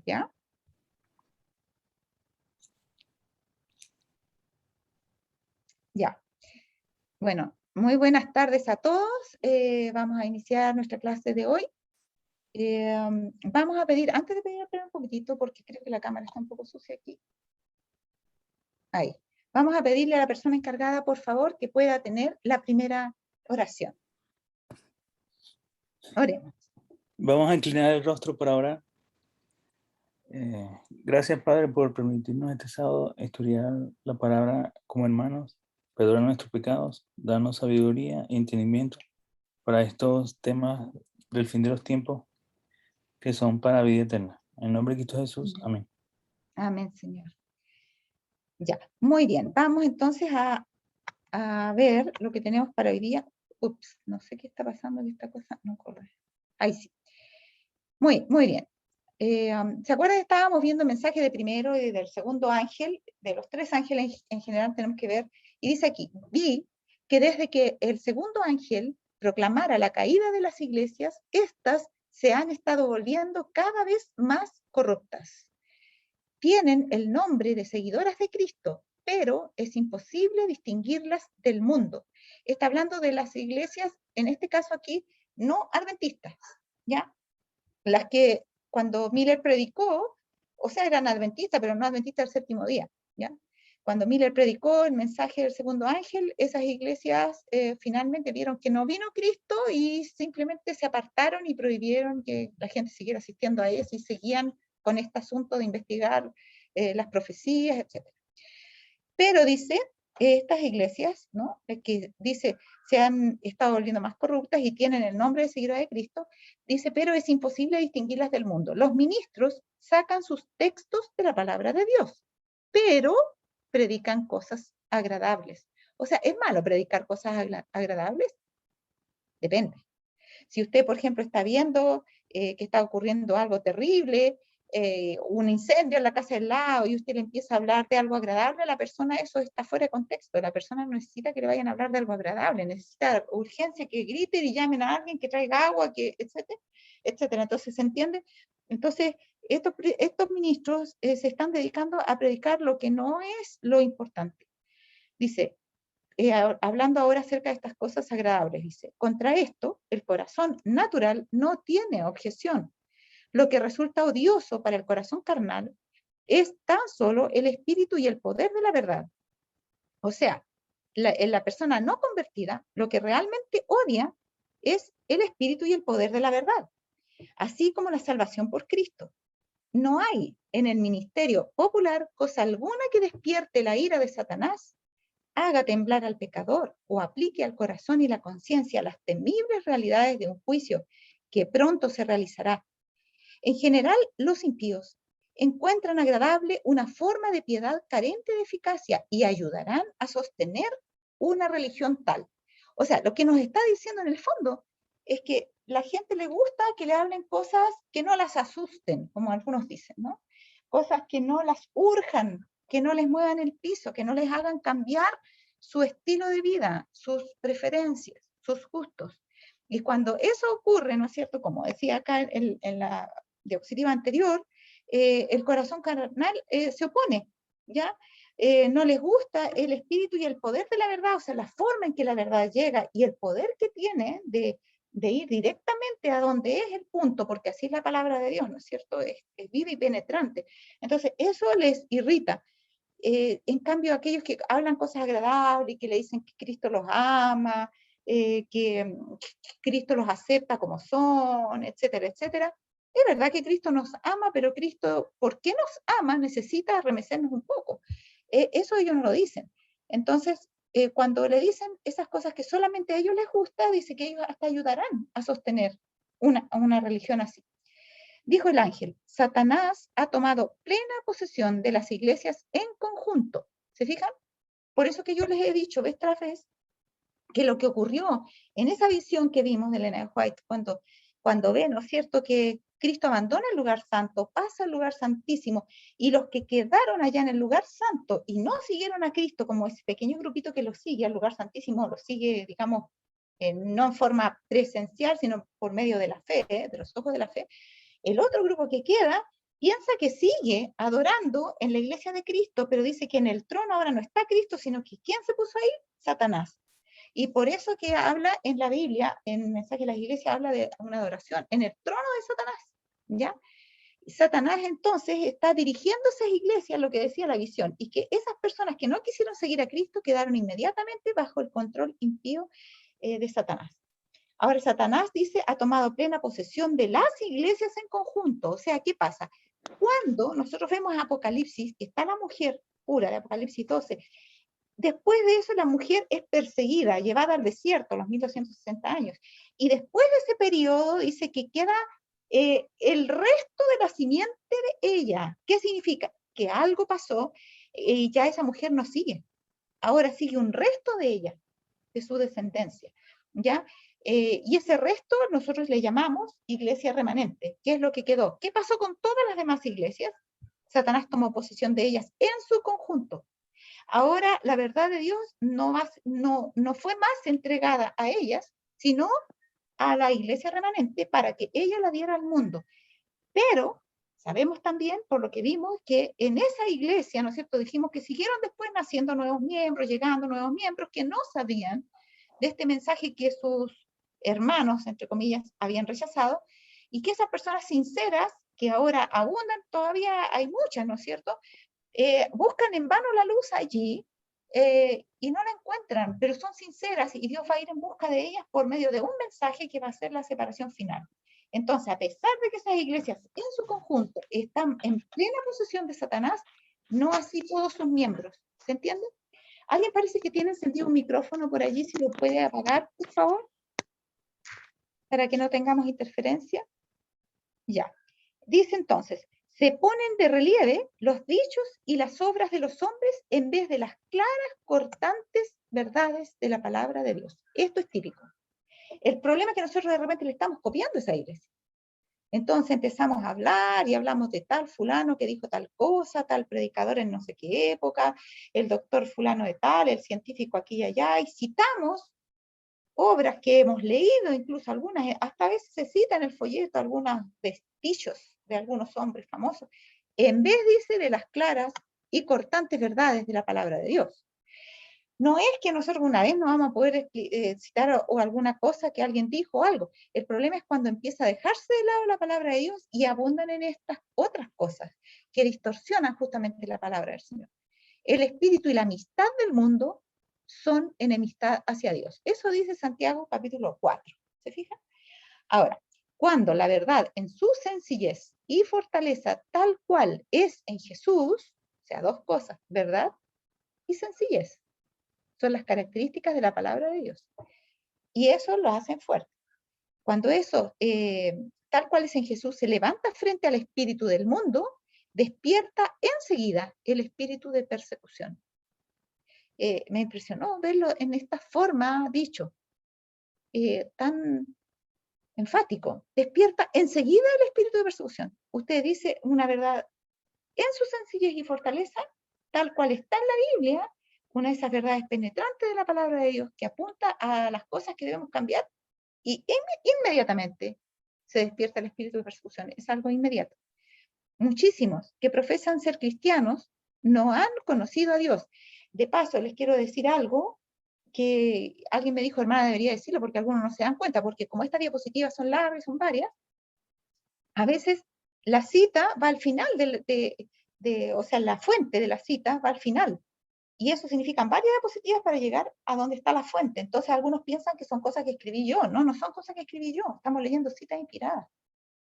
¿Ya? Ya. Bueno, muy buenas tardes a todos. Vamos a iniciar nuestra clase de hoy. Vamos a pedir, antes de pedir, espera un poquitito, porque creo que la cámara está un poco sucia aquí. Ahí. Vamos a pedirle a la persona encargada, por favor, que pueda tener la primera oración. Oremos. Vamos a inclinar el rostro por ahora. Gracias, Padre, por permitirnos este sábado estudiar la palabra como hermanos, perdonar nuestros pecados, darnos sabiduría y entendimiento para estos temas del fin de los tiempos que son para vida eterna. En nombre de Cristo Jesús, amén. Amén, Señor. Ya, muy bien. Vamos entonces a ver lo que tenemos para hoy día. Ups, no sé qué está pasando, que esta cosa no corre. Ahí sí. Muy bien. ¿Se acuerdan que estábamos viendo mensajes de primero y del segundo ángel? De los tres ángeles en general tenemos que ver. Y dice aquí, vi que desde que el segundo ángel proclamara la caída de las iglesias, éstas se han estado volviendo cada vez más corruptas. Tienen el nombre de seguidoras de Cristo, pero es imposible distinguirlas del mundo. Está hablando de las iglesias, en este caso aquí, no adventistas, ¿ya? Las que cuando Miller predicó, o sea, eran adventistas, pero no adventistas del séptimo día, ¿ya? Cuando Miller predicó el mensaje del segundo ángel, esas iglesias finalmente vieron que no vino Cristo y simplemente se apartaron y prohibieron que la gente siguiera asistiendo a eso y seguían con este asunto de investigar las profecías, etc. Pero dice, estas iglesias, ¿no? Que dice, se han estado volviendo más corruptas y tienen el nombre de seguidores de Cristo, dice, pero es imposible distinguirlas del mundo. Los ministros sacan sus textos de la palabra de Dios, pero predican cosas agradables. O sea, ¿es malo predicar cosas agradables? Depende. Si usted, por ejemplo, está viendo que está ocurriendo algo terrible, un incendio en la casa del lado, y usted le empieza a hablar de algo agradable, la persona, eso está fuera de contexto. La persona no necesita que le vayan a hablar de algo agradable, necesita urgencia que griten y llamen a alguien que traiga agua, que, etcétera, etcétera. Entonces, ¿se entiende? Entonces, estos ministros se están dedicando a predicar lo que no es lo importante. Dice, hablando ahora acerca de estas cosas agradables, dice, contra esto, el corazón natural no tiene objeción. Lo que resulta odioso para el corazón carnal es tan solo el espíritu y el poder de la verdad. O sea, la persona no convertida, lo que realmente odia es el espíritu y el poder de la verdad, así como la salvación por Cristo. No hay en el ministerio popular cosa alguna que despierte la ira de Satanás, haga temblar al pecador o aplique al corazón y la conciencia las temibles realidades de un juicio que pronto se realizará. En general, los impíos encuentran agradable una forma de piedad carente de eficacia y ayudarán a sostener una religión tal. O sea, lo que nos está diciendo en el fondo es que la gente le gusta que le hablen cosas que no las asusten, como algunos dicen, ¿no? Cosas que no las urjan, que no les muevan el piso, que no les hagan cambiar su estilo de vida, sus preferencias, sus gustos. Y cuando eso ocurre, ¿no es cierto? Como decía acá en la diapositiva anterior, el corazón carnal se opone, ¿ya? No les gusta el espíritu y el poder de la verdad, o sea, la forma en que la verdad llega y el poder que tiene de ir directamente a donde es el punto, porque así es la palabra de Dios, ¿no es cierto? Es viva y penetrante. Entonces, eso les irrita. En cambio, aquellos que hablan cosas agradables, que le dicen que Cristo los ama, que Cristo los acepta como son, etcétera, etcétera. Es verdad que Cristo nos ama, pero Cristo, ¿por qué nos ama? Necesita remecernos un poco. Eso ellos no lo dicen. Entonces, cuando le dicen esas cosas que solamente a ellos les gusta, dice que ellos hasta ayudarán a sostener una religión así. Dijo el ángel, Satanás ha tomado plena posesión de las iglesias en conjunto. ¿Se fijan? Por eso que yo les he dicho vez tras vez que lo que ocurrió en esa visión que vimos de Elena White, cuando ve, ¿no es cierto?, que Cristo abandona el lugar santo, pasa al lugar santísimo, y los que quedaron allá en el lugar santo y no siguieron a Cristo, como ese pequeño grupito que lo sigue al lugar santísimo, lo sigue, digamos, no en forma presencial, sino por medio de la fe, de los ojos de la fe, el otro grupo que queda piensa que sigue adorando en la iglesia de Cristo, pero dice que en el trono ahora no está Cristo, sino que ¿quién se puso ahí? Satanás. Y por eso que habla en la Biblia, en el mensaje de las iglesias, habla de una adoración en el trono de Satanás, ¿ya? Satanás entonces está dirigiendo esas iglesias, lo que decía la visión, y que esas personas que no quisieron seguir a Cristo quedaron inmediatamente bajo el control impío de Satanás. Ahora Satanás dice, ha tomado plena posesión de las iglesias en conjunto. O sea, ¿qué pasa? Cuando nosotros vemos Apocalipsis, que está la mujer pura de Apocalipsis 12, después de eso la mujer es perseguida, llevada al desierto, los 1260 años. Y después de ese periodo dice que queda el resto de la simiente de ella. ¿Qué significa? Que algo pasó y ya esa mujer no sigue. Ahora sigue un resto de ella, de su descendencia. ¿Ya? Y ese resto nosotros le llamamos iglesia remanente. ¿Qué es lo que quedó? ¿Qué pasó con todas las demás iglesias? Satanás tomó posesión de ellas en su conjunto. Ahora la verdad de Dios no fue más entregada a ellas, sino a la iglesia remanente para que ella la diera al mundo. Pero sabemos también, por lo que vimos, que en esa iglesia, ¿no es cierto?, dijimos que siguieron después naciendo nuevos miembros, llegando nuevos miembros que no sabían de este mensaje que sus hermanos, entre comillas, habían rechazado, y que esas personas sinceras, que ahora abundan, todavía hay muchas, ¿no es cierto?, buscan en vano la luz allí y no la encuentran, pero son sinceras y Dios va a ir en busca de ellas por medio de un mensaje que va a ser la separación final. Entonces, a pesar de que esas iglesias en su conjunto están en plena posesión de Satanás, no así todos sus miembros. ¿Se entiende? ¿Alguien parece que tiene encendido un micrófono por allí? Si lo puede apagar, por favor, para que no tengamos interferencia. Ya. Dice entonces, se ponen de relieve los dichos y las obras de los hombres en vez de las claras, cortantes verdades de la palabra de Dios. Esto es típico. El problema es que nosotros de repente le estamos copiando a esa iglesia. Entonces empezamos a hablar y hablamos de tal fulano que dijo tal cosa, tal predicador en no sé qué época, el doctor fulano de tal, el científico aquí y allá, y citamos obras que hemos leído, incluso algunas, hasta a veces se citan en el folleto algunos vestigios de algunos hombres famosos, en vez, dice, de las claras y cortantes verdades de la palabra de Dios. No es que nosotros una vez no vamos a poder citar o alguna cosa que alguien dijo o algo. El problema es cuando empieza a dejarse de lado la palabra de Dios y abundan en estas otras cosas que distorsionan justamente la palabra del Señor. El espíritu y la amistad del mundo son enemistad hacia Dios. Eso dice Santiago capítulo 4. ¿Se fijan? Ahora, cuando la verdad en su sencillez y fortaleza tal cual es en Jesús, o sea, dos cosas, verdad y sencillez, son las características de la palabra de Dios. Y eso lo hacen fuerte. Cuando eso, tal cual es en Jesús, se levanta frente al espíritu del mundo, despierta enseguida el espíritu de persecución. Me impresionó verlo en esta forma dicho, tan enfático. Despierta enseguida el espíritu de persecución. Usted dice una verdad en su sencillez y fortaleza, tal cual está en la Biblia, una de esas verdades penetrantes de la palabra de Dios que apunta a las cosas que debemos cambiar y inmediatamente se despierta el espíritu de persecución. Es algo inmediato. Muchísimos que profesan ser cristianos no han conocido a Dios. De paso, les quiero decir algo que alguien me dijo, hermana, debería decirlo porque algunos no se dan cuenta, porque como estas diapositivas son largas, son varias, a veces la cita va al final, o sea, la fuente de la cita va al final. Y eso significan varias diapositivas para llegar a donde está la fuente. Entonces algunos piensan que son cosas que escribí yo. No, no son cosas que escribí yo. Estamos leyendo citas inspiradas.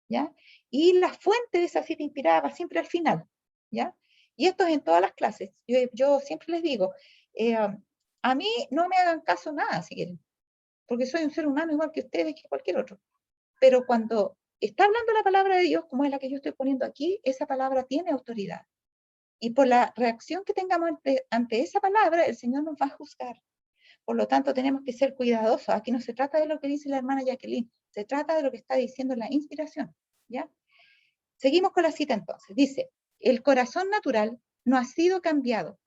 ¿Ya? Y la fuente de esa cita inspirada va siempre al final. ¿Ya? Y esto es en todas las clases. Yo siempre les digo, a mí no me hagan caso nada si quieren, porque soy un ser humano igual que ustedes, que cualquier otro. Pero cuando está hablando la palabra de Dios, como es la que yo estoy poniendo aquí, esa palabra tiene autoridad. Y por la reacción que tengamos ante esa palabra, el Señor nos va a juzgar. Por lo tanto, tenemos que ser cuidadosos. Aquí no se trata de lo que dice la hermana Jacqueline, se trata de lo que está diciendo la inspiración. ¿Ya? Seguimos con la cita entonces. Dice, el corazón natural no ha sido cambiado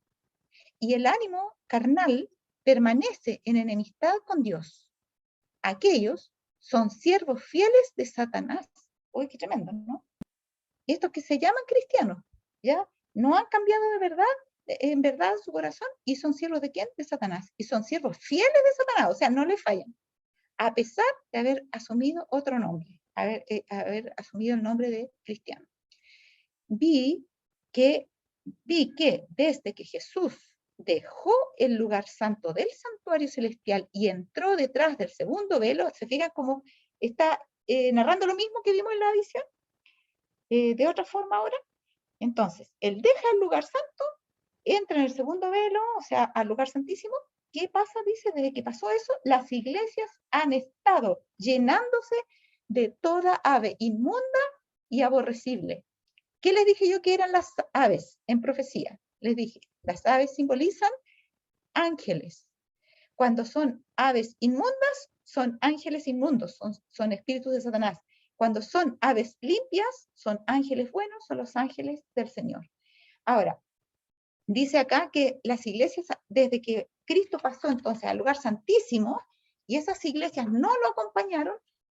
y el ánimo carnal permanece en enemistad con Dios. Aquellos son siervos fieles de Satanás. Uy, qué tremendo, ¿no? Y estos que se llaman cristianos, ¿ya? No han cambiado de verdad, en verdad su corazón, y son siervos ¿de quién? De Satanás. Y son siervos fieles de Satanás, o sea, no le fallan, a pesar de haber asumido otro nombre, haber asumido el nombre de cristiano. Vi que desde que Jesús dejó el lugar santo del santuario celestial y entró detrás del segundo velo, se fijan cómo está narrando lo mismo que vimos en la visión, de otra forma ahora. Entonces, él deja el lugar santo, entra en el segundo velo, o sea, al lugar santísimo. ¿Qué pasa? Dice, desde que pasó eso, las iglesias han estado llenándose de toda ave inmunda y aborrecible. ¿Qué les dije yo que eran las aves en profecía? Les dije, las aves simbolizan ángeles. Cuando son aves inmundas, son ángeles inmundos, son espíritus de Satanás. Cuando son aves limpias, son ángeles buenos, son los ángeles del Señor. Ahora, dice acá que las iglesias, desde que Cristo pasó entonces al lugar santísimo, y esas iglesias no lo acompañaron,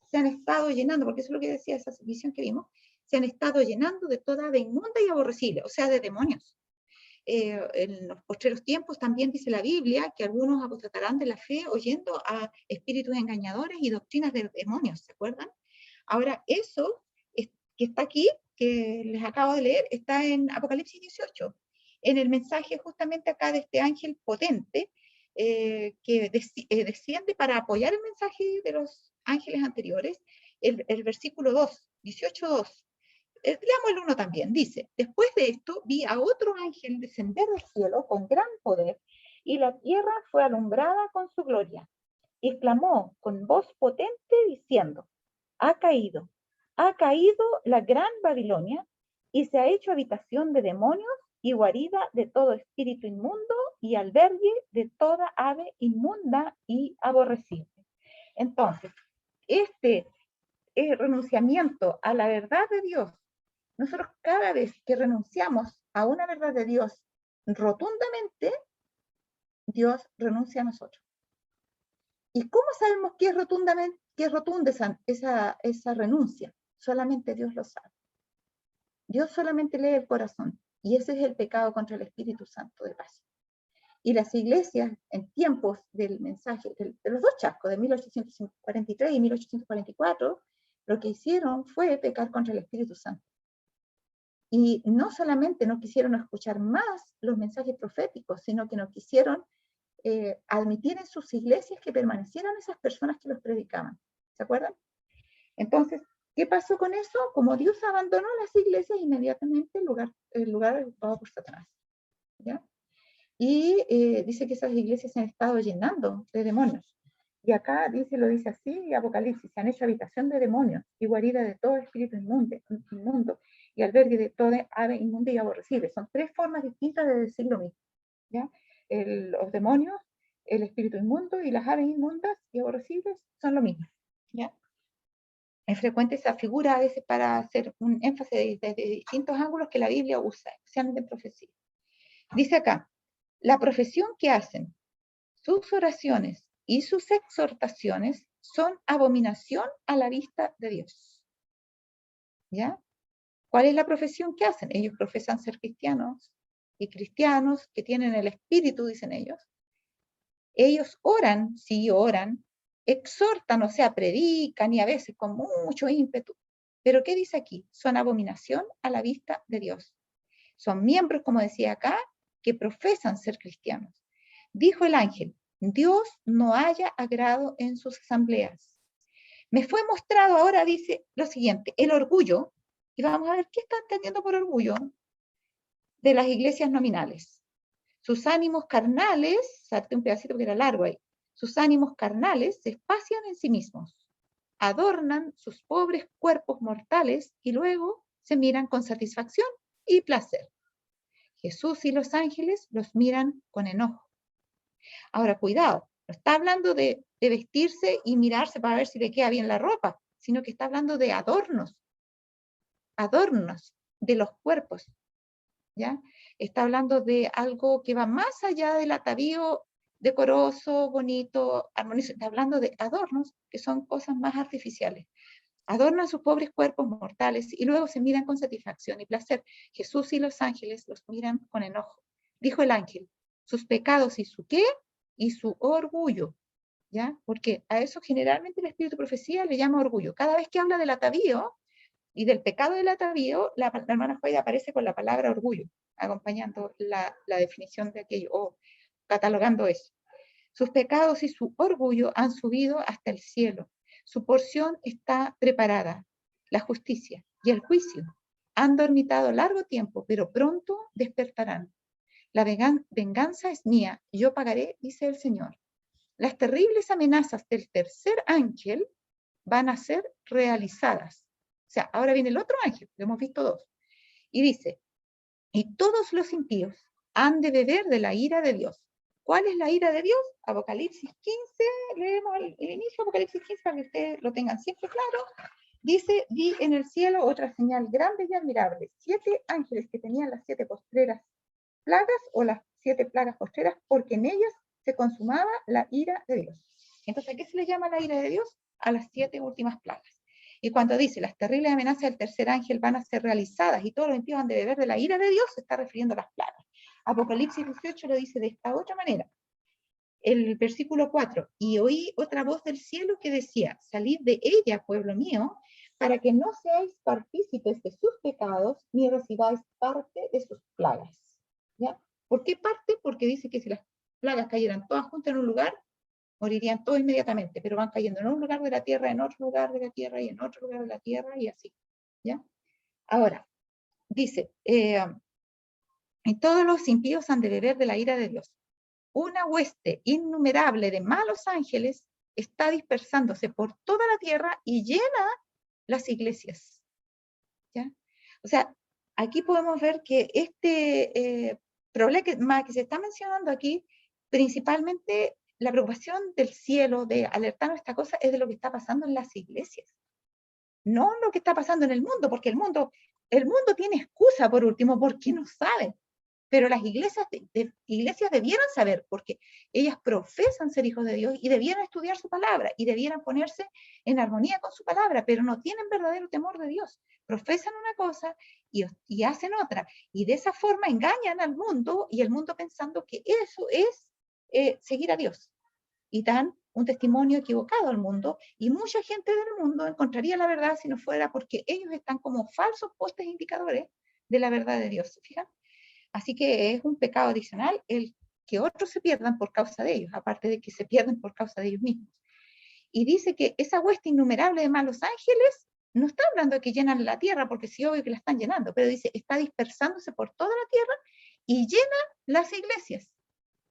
se han estado llenando, porque eso es lo que decía esa visión que vimos, se han estado llenando de toda ave inmunda y aborrecible, o sea, de demonios. En los postreros tiempos también dice la Biblia que algunos apostatarán de la fe oyendo a espíritus engañadores y doctrinas de demonios, ¿se acuerdan? Ahora, eso que está aquí, que les acabo de leer, está en Apocalipsis 18, en el mensaje justamente acá de este ángel potente que desciende para apoyar el mensaje de los ángeles anteriores, el versículo 2, 18:2. Leamos el 1 también, dice, después de esto vi a otro ángel descender del cielo con gran poder, y la tierra fue alumbrada con su gloria, y clamó con voz potente diciendo, ha caído la gran Babilonia, y se ha hecho habitación de demonios y guarida de todo espíritu inmundo y albergue de toda ave inmunda y aborrecible. Entonces, este renunciamiento a la verdad de Dios, nosotros cada vez que renunciamos a una verdad de Dios rotundamente, Dios renuncia a nosotros. ¿Y cómo sabemos que es rotundamente, que es rotunda esa renuncia? Solamente Dios lo sabe. Dios solamente lee el corazón, y ese es el pecado contra el Espíritu Santo de paz. Y las iglesias en tiempos del mensaje, de los dos chascos, de 1843 y 1844, lo que hicieron fue pecar contra el Espíritu Santo. Y no solamente no quisieron escuchar más los mensajes proféticos, sino que no quisieron admitir en sus iglesias que permanecieran esas personas que los predicaban. ¿Se acuerdan? Entonces, ¿qué pasó con eso? Como Dios abandonó las iglesias, inmediatamente el lugar ocupado por Satanás. ¿Ya? Y dice que esas iglesias se han estado llenando de demonios. Y acá lo dice así, Apocalipsis, se han hecho habitación de demonios y guarida de todo espíritu inmundo y albergue de toda ave inmunda y aborrecible. Son tres formas distintas de decir lo mismo. ¿Ya? Los demonios, el espíritu inmundo y las aves inmundas y aborrecibles son lo mismo. ¿Ya? Es frecuente esa figura a veces para hacer un énfasis desde distintos ángulos que la Biblia usa, especialmente en profecía. Dice acá, la profesión que hacen, sus oraciones y sus exhortaciones son abominación a la vista de Dios. ¿Ya? ¿Cuál es la profesión que hacen? Ellos profesan ser cristianos, y cristianos que tienen el espíritu, dicen ellos. Ellos oran, sí oran, exhortan, o sea, predican y a veces con mucho ímpetu. Pero ¿qué dice aquí? Son abominación a la vista de Dios. Son miembros, como decía acá, que profesan ser cristianos. Dijo el ángel, Dios no haya agrado en sus asambleas. Me fue mostrado ahora, dice lo siguiente, el orgullo, y vamos a ver qué está entendiendo por orgullo, de las iglesias nominales. Sus ánimos carnales, salte un pedacito porque era largo ahí, sus ánimos carnales se espacian en sí mismos, adornan sus pobres cuerpos mortales y luego se miran con satisfacción y placer. Jesús y los ángeles los miran con enojo. Ahora, cuidado, no está hablando de vestirse y mirarse para ver si le queda bien la ropa, sino que está hablando de adornos de los cuerpos, ¿ya? Está hablando de algo que va más allá del atavío decoroso, bonito, armonioso. Está hablando de adornos que son cosas más artificiales. adornan sus pobres cuerpos mortales y luego se miran con satisfacción y placer. Jesús y los ángeles los miran con enojo. Dijo el ángel, sus pecados y su qué, y su orgullo, ¿ya? Porque a eso generalmente el espíritu de profecía le llama orgullo. Cada vez que habla del atavío y del pecado del atavío, la hermana Juárez aparece con la palabra orgullo, acompañando la definición de aquello, o catalogando eso. Sus pecados y su orgullo han subido hasta el cielo. Su porción está preparada, la justicia y el juicio. Han dormitado largo tiempo, pero pronto despertarán. La venganza es mía, yo pagaré, dice el Señor. Las terribles amenazas del tercer ángel van a ser realizadas. O sea, ahora viene el otro ángel, lo hemos visto dos. Y dice, y todos los impíos han de beber de la ira de Dios. ¿Cuál es la ira de Dios? Apocalipsis 15, leemos el inicio, Apocalipsis 15, para que ustedes lo tengan siempre claro. Dice, vi en el cielo otra señal grande y admirable, 7 ángeles que tenían las 7 postreras plagas, o las 7 plagas postreras, porque en ellas se consumaba la ira de Dios. Entonces, ¿a qué se le llama la ira de Dios? A las 7 últimas plagas. Y cuando dice, las terribles amenazas del tercer ángel van a ser realizadas y todos los impíos han de beber de la ira de Dios, se está refiriendo a las plagas. Apocalipsis 18 lo dice de esta otra manera. El versículo 4, y oí otra voz del cielo que decía, salid de ella, pueblo mío, para que no seáis partícipes de sus pecados, ni recibáis parte de sus plagas. ¿Ya? ¿Por qué parte? Porque dice que si las plagas cayeran todas juntas en un lugar, morirían todos inmediatamente, pero van cayendo en un lugar de la tierra, en otro lugar de la tierra, y en otro lugar de la tierra, y así. ¿Ya? Ahora, dice, y todos los impíos han de beber de la ira de Dios. Una hueste innumerable de malos ángeles está dispersándose por toda la tierra y llena las iglesias. ¿Ya? O sea, aquí podemos ver que este problema que se está mencionando aquí, principalmente la preocupación del cielo de alertarnos esta cosa es de lo que está pasando en las iglesias. No lo que está pasando en el mundo, porque el mundo tiene excusa por último, porque no sabe. Pero las iglesias debieran saber, porque ellas profesan ser hijos de Dios y debieran estudiar su palabra y debieran ponerse en armonía con su palabra, pero no tienen verdadero temor de Dios. Profesan una cosa y hacen otra. Y de esa forma engañan al mundo, y el mundo pensando que eso es seguir a Dios. Y dan un testimonio equivocado al mundo, y mucha gente del mundo encontraría la verdad si no fuera porque ellos están como falsos postes indicadores de la verdad de Dios. ¿Fijan? Así que es un pecado adicional el que otros se pierdan por causa de ellos, aparte de que se pierden por causa de ellos mismos. Y dice que esa hueste innumerable de malos ángeles no está hablando de que llenan la tierra, porque sí, obvio que la están llenando, pero dice, está dispersándose por toda la tierra y llenan las iglesias.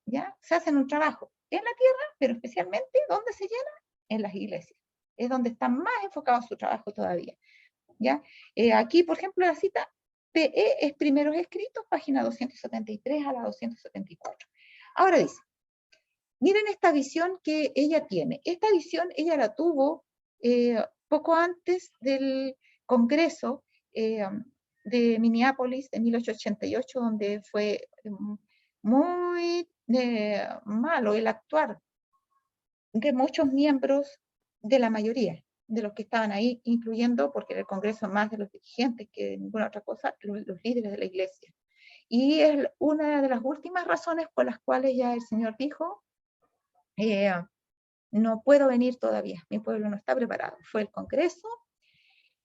¿Ya? Se hacen un trabajo en la tierra, pero especialmente, ¿dónde se llena? En las iglesias. Es donde están más enfocados su trabajo todavía. ¿Ya? Aquí, por ejemplo, la cita PE es Primeros Escritos, página 273 a la 274. Ahora dice, miren esta visión que ella tiene. Esta visión ella la tuvo poco antes del Congreso de Minneapolis de 1888, donde fue muy malo el actuar de muchos miembros de la mayoría de los que estaban ahí, incluyendo, porque el Congreso más de los dirigentes que de ninguna otra cosa, los líderes de la iglesia. Y es una de las últimas razones por las cuales ya el Señor dijo, no puedo venir todavía, mi pueblo no está preparado. Fue el Congreso.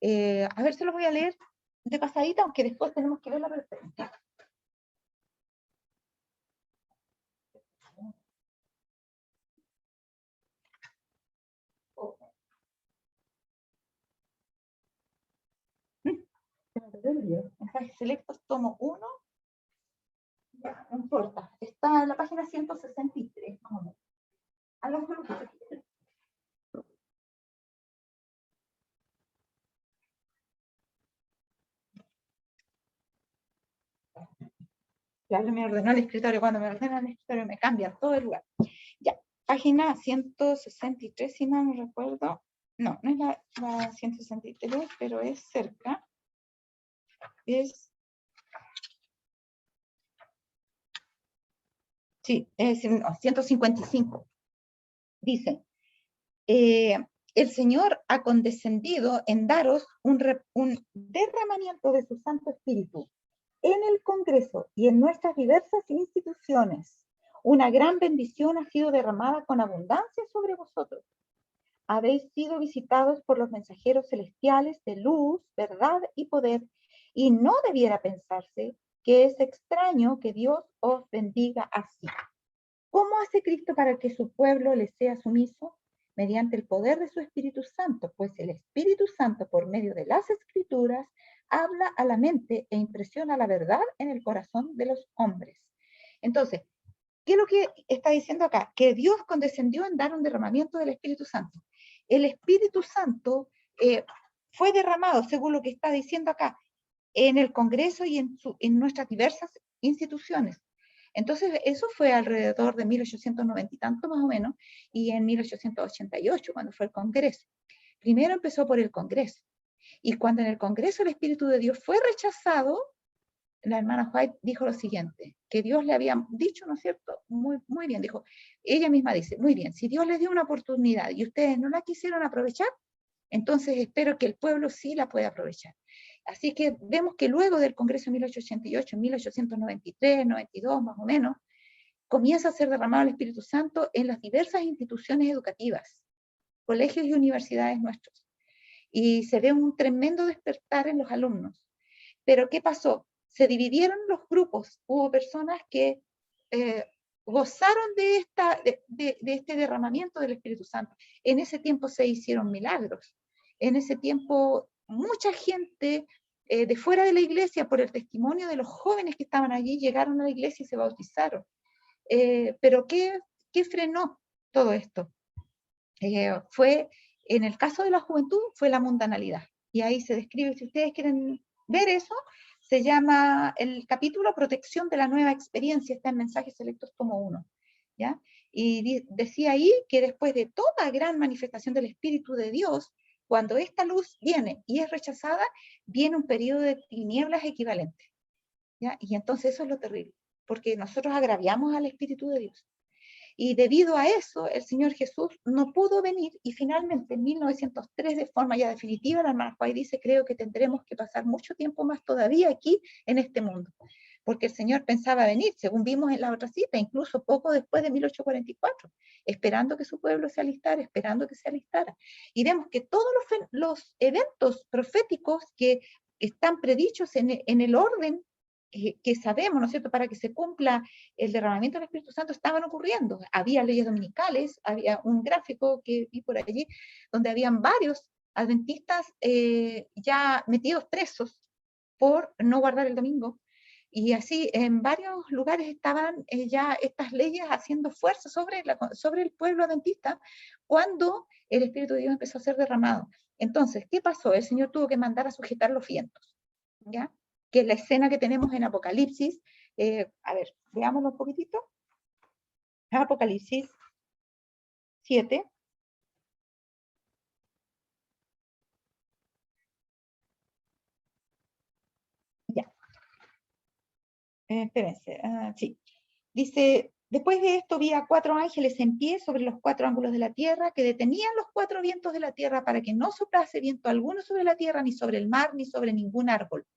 A ver, se los voy a leer de pasadita, aunque después tenemos que ver la referencia. Mensajes selectos, tomo 1. No importa, está en la página 163, más o menos. Háganlo lo que se quiera. Claro, me ordenó el escritorio. Cuando me ordena el escritorio me cambia todo el lugar. Ya, página 163, si no me recuerdo. No, no es la 163, pero es cerca. Es... Sí, es no, 155. Dice, el Señor ha condescendido en daros un derramamiento de su Santo Espíritu en el Congreso y en nuestras diversas instituciones. Una gran bendición ha sido derramada con abundancia sobre vosotros. Habéis sido visitados por los mensajeros celestiales de luz, verdad y poder, y no debiera pensarse que es extraño que Dios os bendiga así. ¿Cómo hace Cristo para que su pueblo le sea sumiso? Mediante el poder de su Espíritu Santo, pues el Espíritu Santo, por medio de las Escrituras, habla a la mente e impresiona la verdad en el corazón de los hombres. Entonces, ¿qué es lo que está diciendo acá? Que Dios condescendió en dar un derramamiento del Espíritu Santo. El Espíritu Santo fue derramado, según lo que está diciendo acá, en el Congreso y en nuestras diversas instituciones. Entonces, eso fue alrededor de 1890 y tanto más o menos, y en 1888, cuando fue el Congreso. Primero empezó por el Congreso, y cuando en el Congreso el Espíritu de Dios fue rechazado, la hermana White dijo lo siguiente, que Dios le había dicho, ¿no es cierto? Muy, muy bien, dijo, ella misma dice, muy bien, si Dios les dio una oportunidad y ustedes no la quisieron aprovechar, entonces espero que el pueblo sí la pueda aprovechar. Así que vemos que luego del Congreso de 1888, 1893, 92 más o menos, comienza a ser derramado el Espíritu Santo en las diversas instituciones educativas, colegios y universidades nuestros. Y se ve un tremendo despertar en los alumnos. Pero ¿qué pasó? Se dividieron los grupos. Hubo personas que gozaron de este derramamiento del Espíritu Santo. En ese tiempo se hicieron milagros. En ese tiempo mucha gente de fuera de la iglesia, por el testimonio de los jóvenes que estaban allí, llegaron a la iglesia y se bautizaron. Pero ¿qué frenó todo esto? Fue, en el caso de la juventud, fue la mundanalidad. Y ahí se describe, si ustedes quieren ver eso, se llama el capítulo Protección de la Nueva Experiencia, está en Mensajes Selectos tomo 1, ¿ya? Y decía ahí que después de toda gran manifestación del Espíritu de Dios, cuando esta luz viene y es rechazada, viene un periodo de tinieblas equivalente, ¿ya? Y entonces eso es lo terrible, porque nosotros agraviamos al Espíritu de Dios. Y debido a eso, el Señor Jesús no pudo venir y finalmente en 1903, de forma ya definitiva, la hermana White dice, creo que tendremos que pasar mucho tiempo más todavía aquí en este mundo, porque el Señor pensaba venir, según vimos en la otra cita, incluso poco después de 1844, esperando que su pueblo se alistara, esperando que se alistara. Y vemos que todos los eventos proféticos que están predichos en el orden que sabemos, ¿no es cierto?, para que se cumpla el derramamiento del Espíritu Santo, estaban ocurriendo. Había leyes dominicales, había un gráfico que vi por allí, donde habían varios adventistas ya metidos presos por no guardar el domingo. Y así en varios lugares estaban ya estas leyes haciendo fuerza sobre el pueblo adventista cuando el Espíritu de Dios empezó a ser derramado. Entonces, ¿qué pasó? El Señor tuvo que mandar a sujetar los vientos, ¿ya? Que es la escena que tenemos en Apocalipsis. A ver, veámoslo un poquitito. Apocalipsis 7. Ya. Espérense. Sí. Dice, después de esto vi a 4 ángeles en pie sobre los 4 ángulos de la tierra que detenían los 4 vientos de la tierra para que no soplase viento alguno sobre la tierra, ni sobre el mar, ni sobre ningún árbol.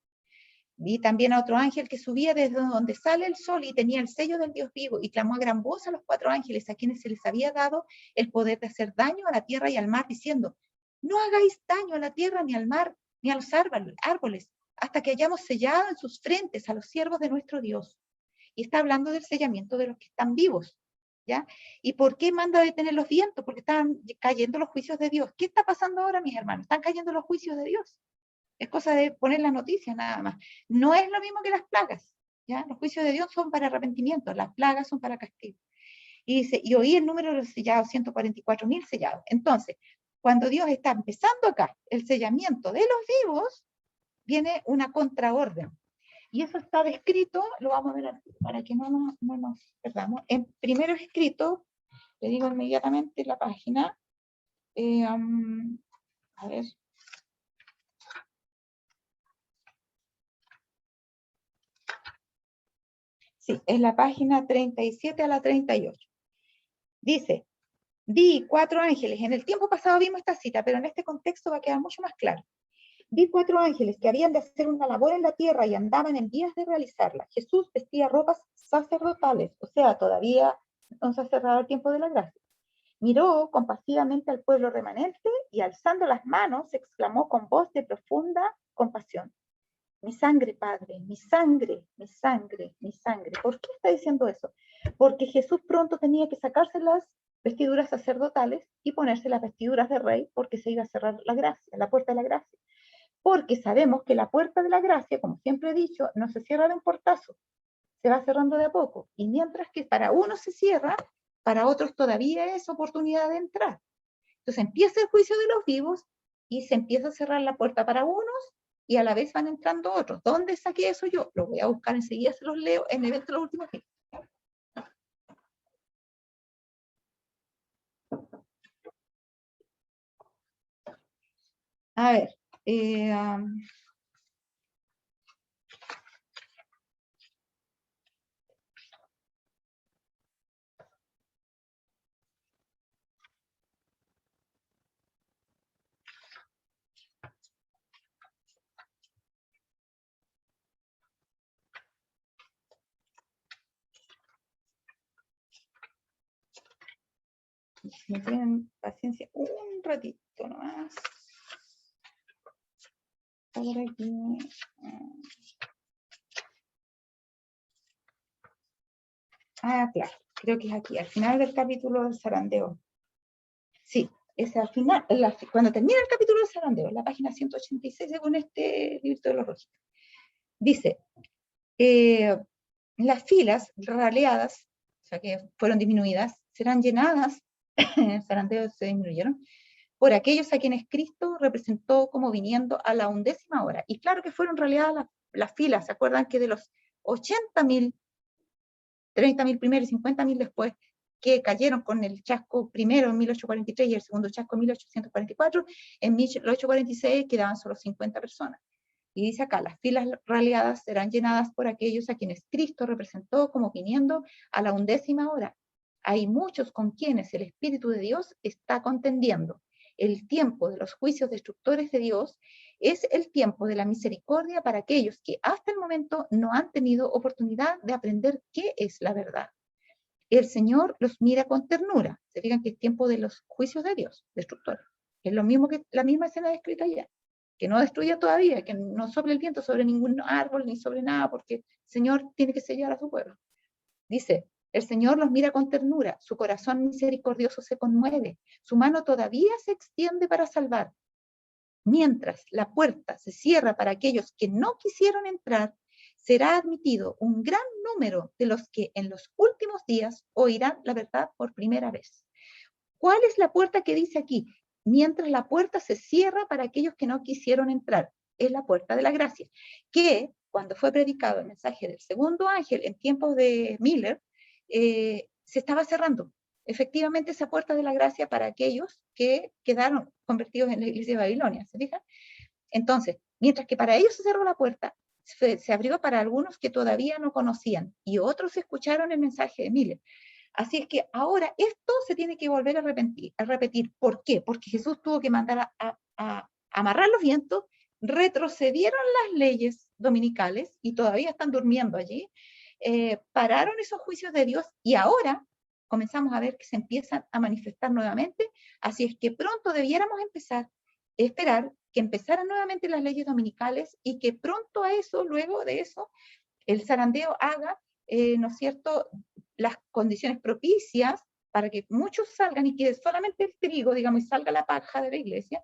Vi también a otro ángel que subía desde donde sale el sol y tenía el sello del Dios vivo y clamó a gran voz a los 4 ángeles a quienes se les había dado el poder de hacer daño a la tierra y al mar, diciendo, no hagáis daño a la tierra ni al mar ni a los árboles hasta que hayamos sellado en sus frentes a los siervos de nuestro Dios. Y está hablando del sellamiento de los que están vivos, ¿ya? ¿Y por qué manda detener los vientos? Porque están cayendo los juicios de Dios. ¿Qué está pasando ahora, mis hermanos? Están cayendo los juicios de Dios. Es cosa de poner las noticias nada más. No es lo mismo que las plagas, ¿ya? Los juicios de Dios son para arrepentimiento, las plagas son para castigo. Y dice, y oí el número de los sellados, 144.000 sellados. Entonces, cuando Dios está empezando acá el sellamiento de los vivos, viene una contraorden. Y eso está descrito, lo vamos a ver aquí, para que no nos perdamos. En primero escrito, le digo inmediatamente la página, a ver. Sí, es la página 37 a la 38. Dice, Vi 4 ángeles. En el tiempo pasado vimos esta cita, pero en este contexto va a quedar mucho más claro. Vi 4 ángeles que habían de hacer una labor en la tierra y andaban en vías de realizarla. Jesús vestía ropas sacerdotales, o sea, todavía no se ha cerrado el tiempo de la gracia. Miró compasivamente al pueblo remanente y alzando las manos exclamó con voz de profunda compasión: mi sangre, Padre, mi sangre, mi sangre, mi sangre. ¿Por qué está diciendo eso? Porque Jesús pronto tenía que sacarse las vestiduras sacerdotales y ponerse las vestiduras de rey, porque se iba a cerrar la gracia, la puerta de la gracia. Porque sabemos que la puerta de la gracia, como siempre he dicho, no se cierra de un portazo, se va cerrando de a poco. Y mientras que para unos se cierra, para otros todavía es oportunidad de entrar. Entonces empieza el juicio de los vivos y se empieza a cerrar la puerta para unos y a la vez van entrando otros. ¿Dónde saqué eso yo? Lo voy a buscar enseguida, se los leo en el evento de los últimos días. A ver, me tienen paciencia un ratito nomás. Por aquí. Claro, creo que es aquí, al final del capítulo del zarandeo. Sí, es al final, cuando termina el capítulo del zarandeo, en la página 186, según este libro de los rojitos. Dice, las filas raleadas, o sea que fueron disminuidas, serán llenadas, el zarandeo se disminuyeron, por aquellos a quienes Cristo representó como viniendo a la 11ª hora. Y claro que fueron raleadas las filas, ¿se acuerdan que de los 80.000, 30.000 primero y 50.000 después, que cayeron con el chasco primero en 1843 y el segundo chasco en 1844, en 1846 quedaban solo 50 personas. Y dice acá, las filas raleadas serán llenadas por aquellos a quienes Cristo representó como viniendo a la 11ª hora. Hay muchos con quienes el Espíritu de Dios está contendiendo. El tiempo de los juicios destructores de Dios es el tiempo de la misericordia para aquellos que hasta el momento no han tenido oportunidad de aprender qué es la verdad. El Señor los mira con ternura. Se fijan que es tiempo de los juicios de Dios, destructores. Es lo mismo que la misma escena descrita allá. Que no destruya todavía, que no sople el viento sobre ningún árbol ni sobre nada, porque el Señor tiene que sellar a su pueblo. Dice, el Señor los mira con ternura, su corazón misericordioso se conmueve, su mano todavía se extiende para salvar. Mientras la puerta se cierra para aquellos que no quisieron entrar, será admitido un gran número de los que en los últimos días oirán la verdad por primera vez. ¿Cuál es la puerta que dice aquí? Mientras la puerta se cierra para aquellos que no quisieron entrar. Es la puerta de la gracia, que cuando fue predicado el mensaje del segundo ángel en tiempos de Miller, se estaba cerrando. Efectivamente, esa puerta de la gracia para aquellos que quedaron convertidos en la iglesia de Babilonia, ¿se fijan? Entonces, mientras que para ellos se cerró la puerta, se abrió para algunos que todavía no conocían y otros escucharon el mensaje de Miller. Así es que ahora esto se tiene que volver a repetir. ¿Por qué? Porque Jesús tuvo que mandar a amarrar los vientos, retrocedieron las leyes dominicales y todavía están durmiendo allí, pararon esos juicios de Dios y ahora comenzamos a ver que se empiezan a manifestar nuevamente. Así es que pronto debiéramos esperar que empezaran nuevamente las leyes dominicales y que pronto a eso, luego de eso, el zarandeo haga, ¿no es cierto?, las condiciones propicias para que muchos salgan y quede solamente el trigo, digamos, y salga la paja de la iglesia,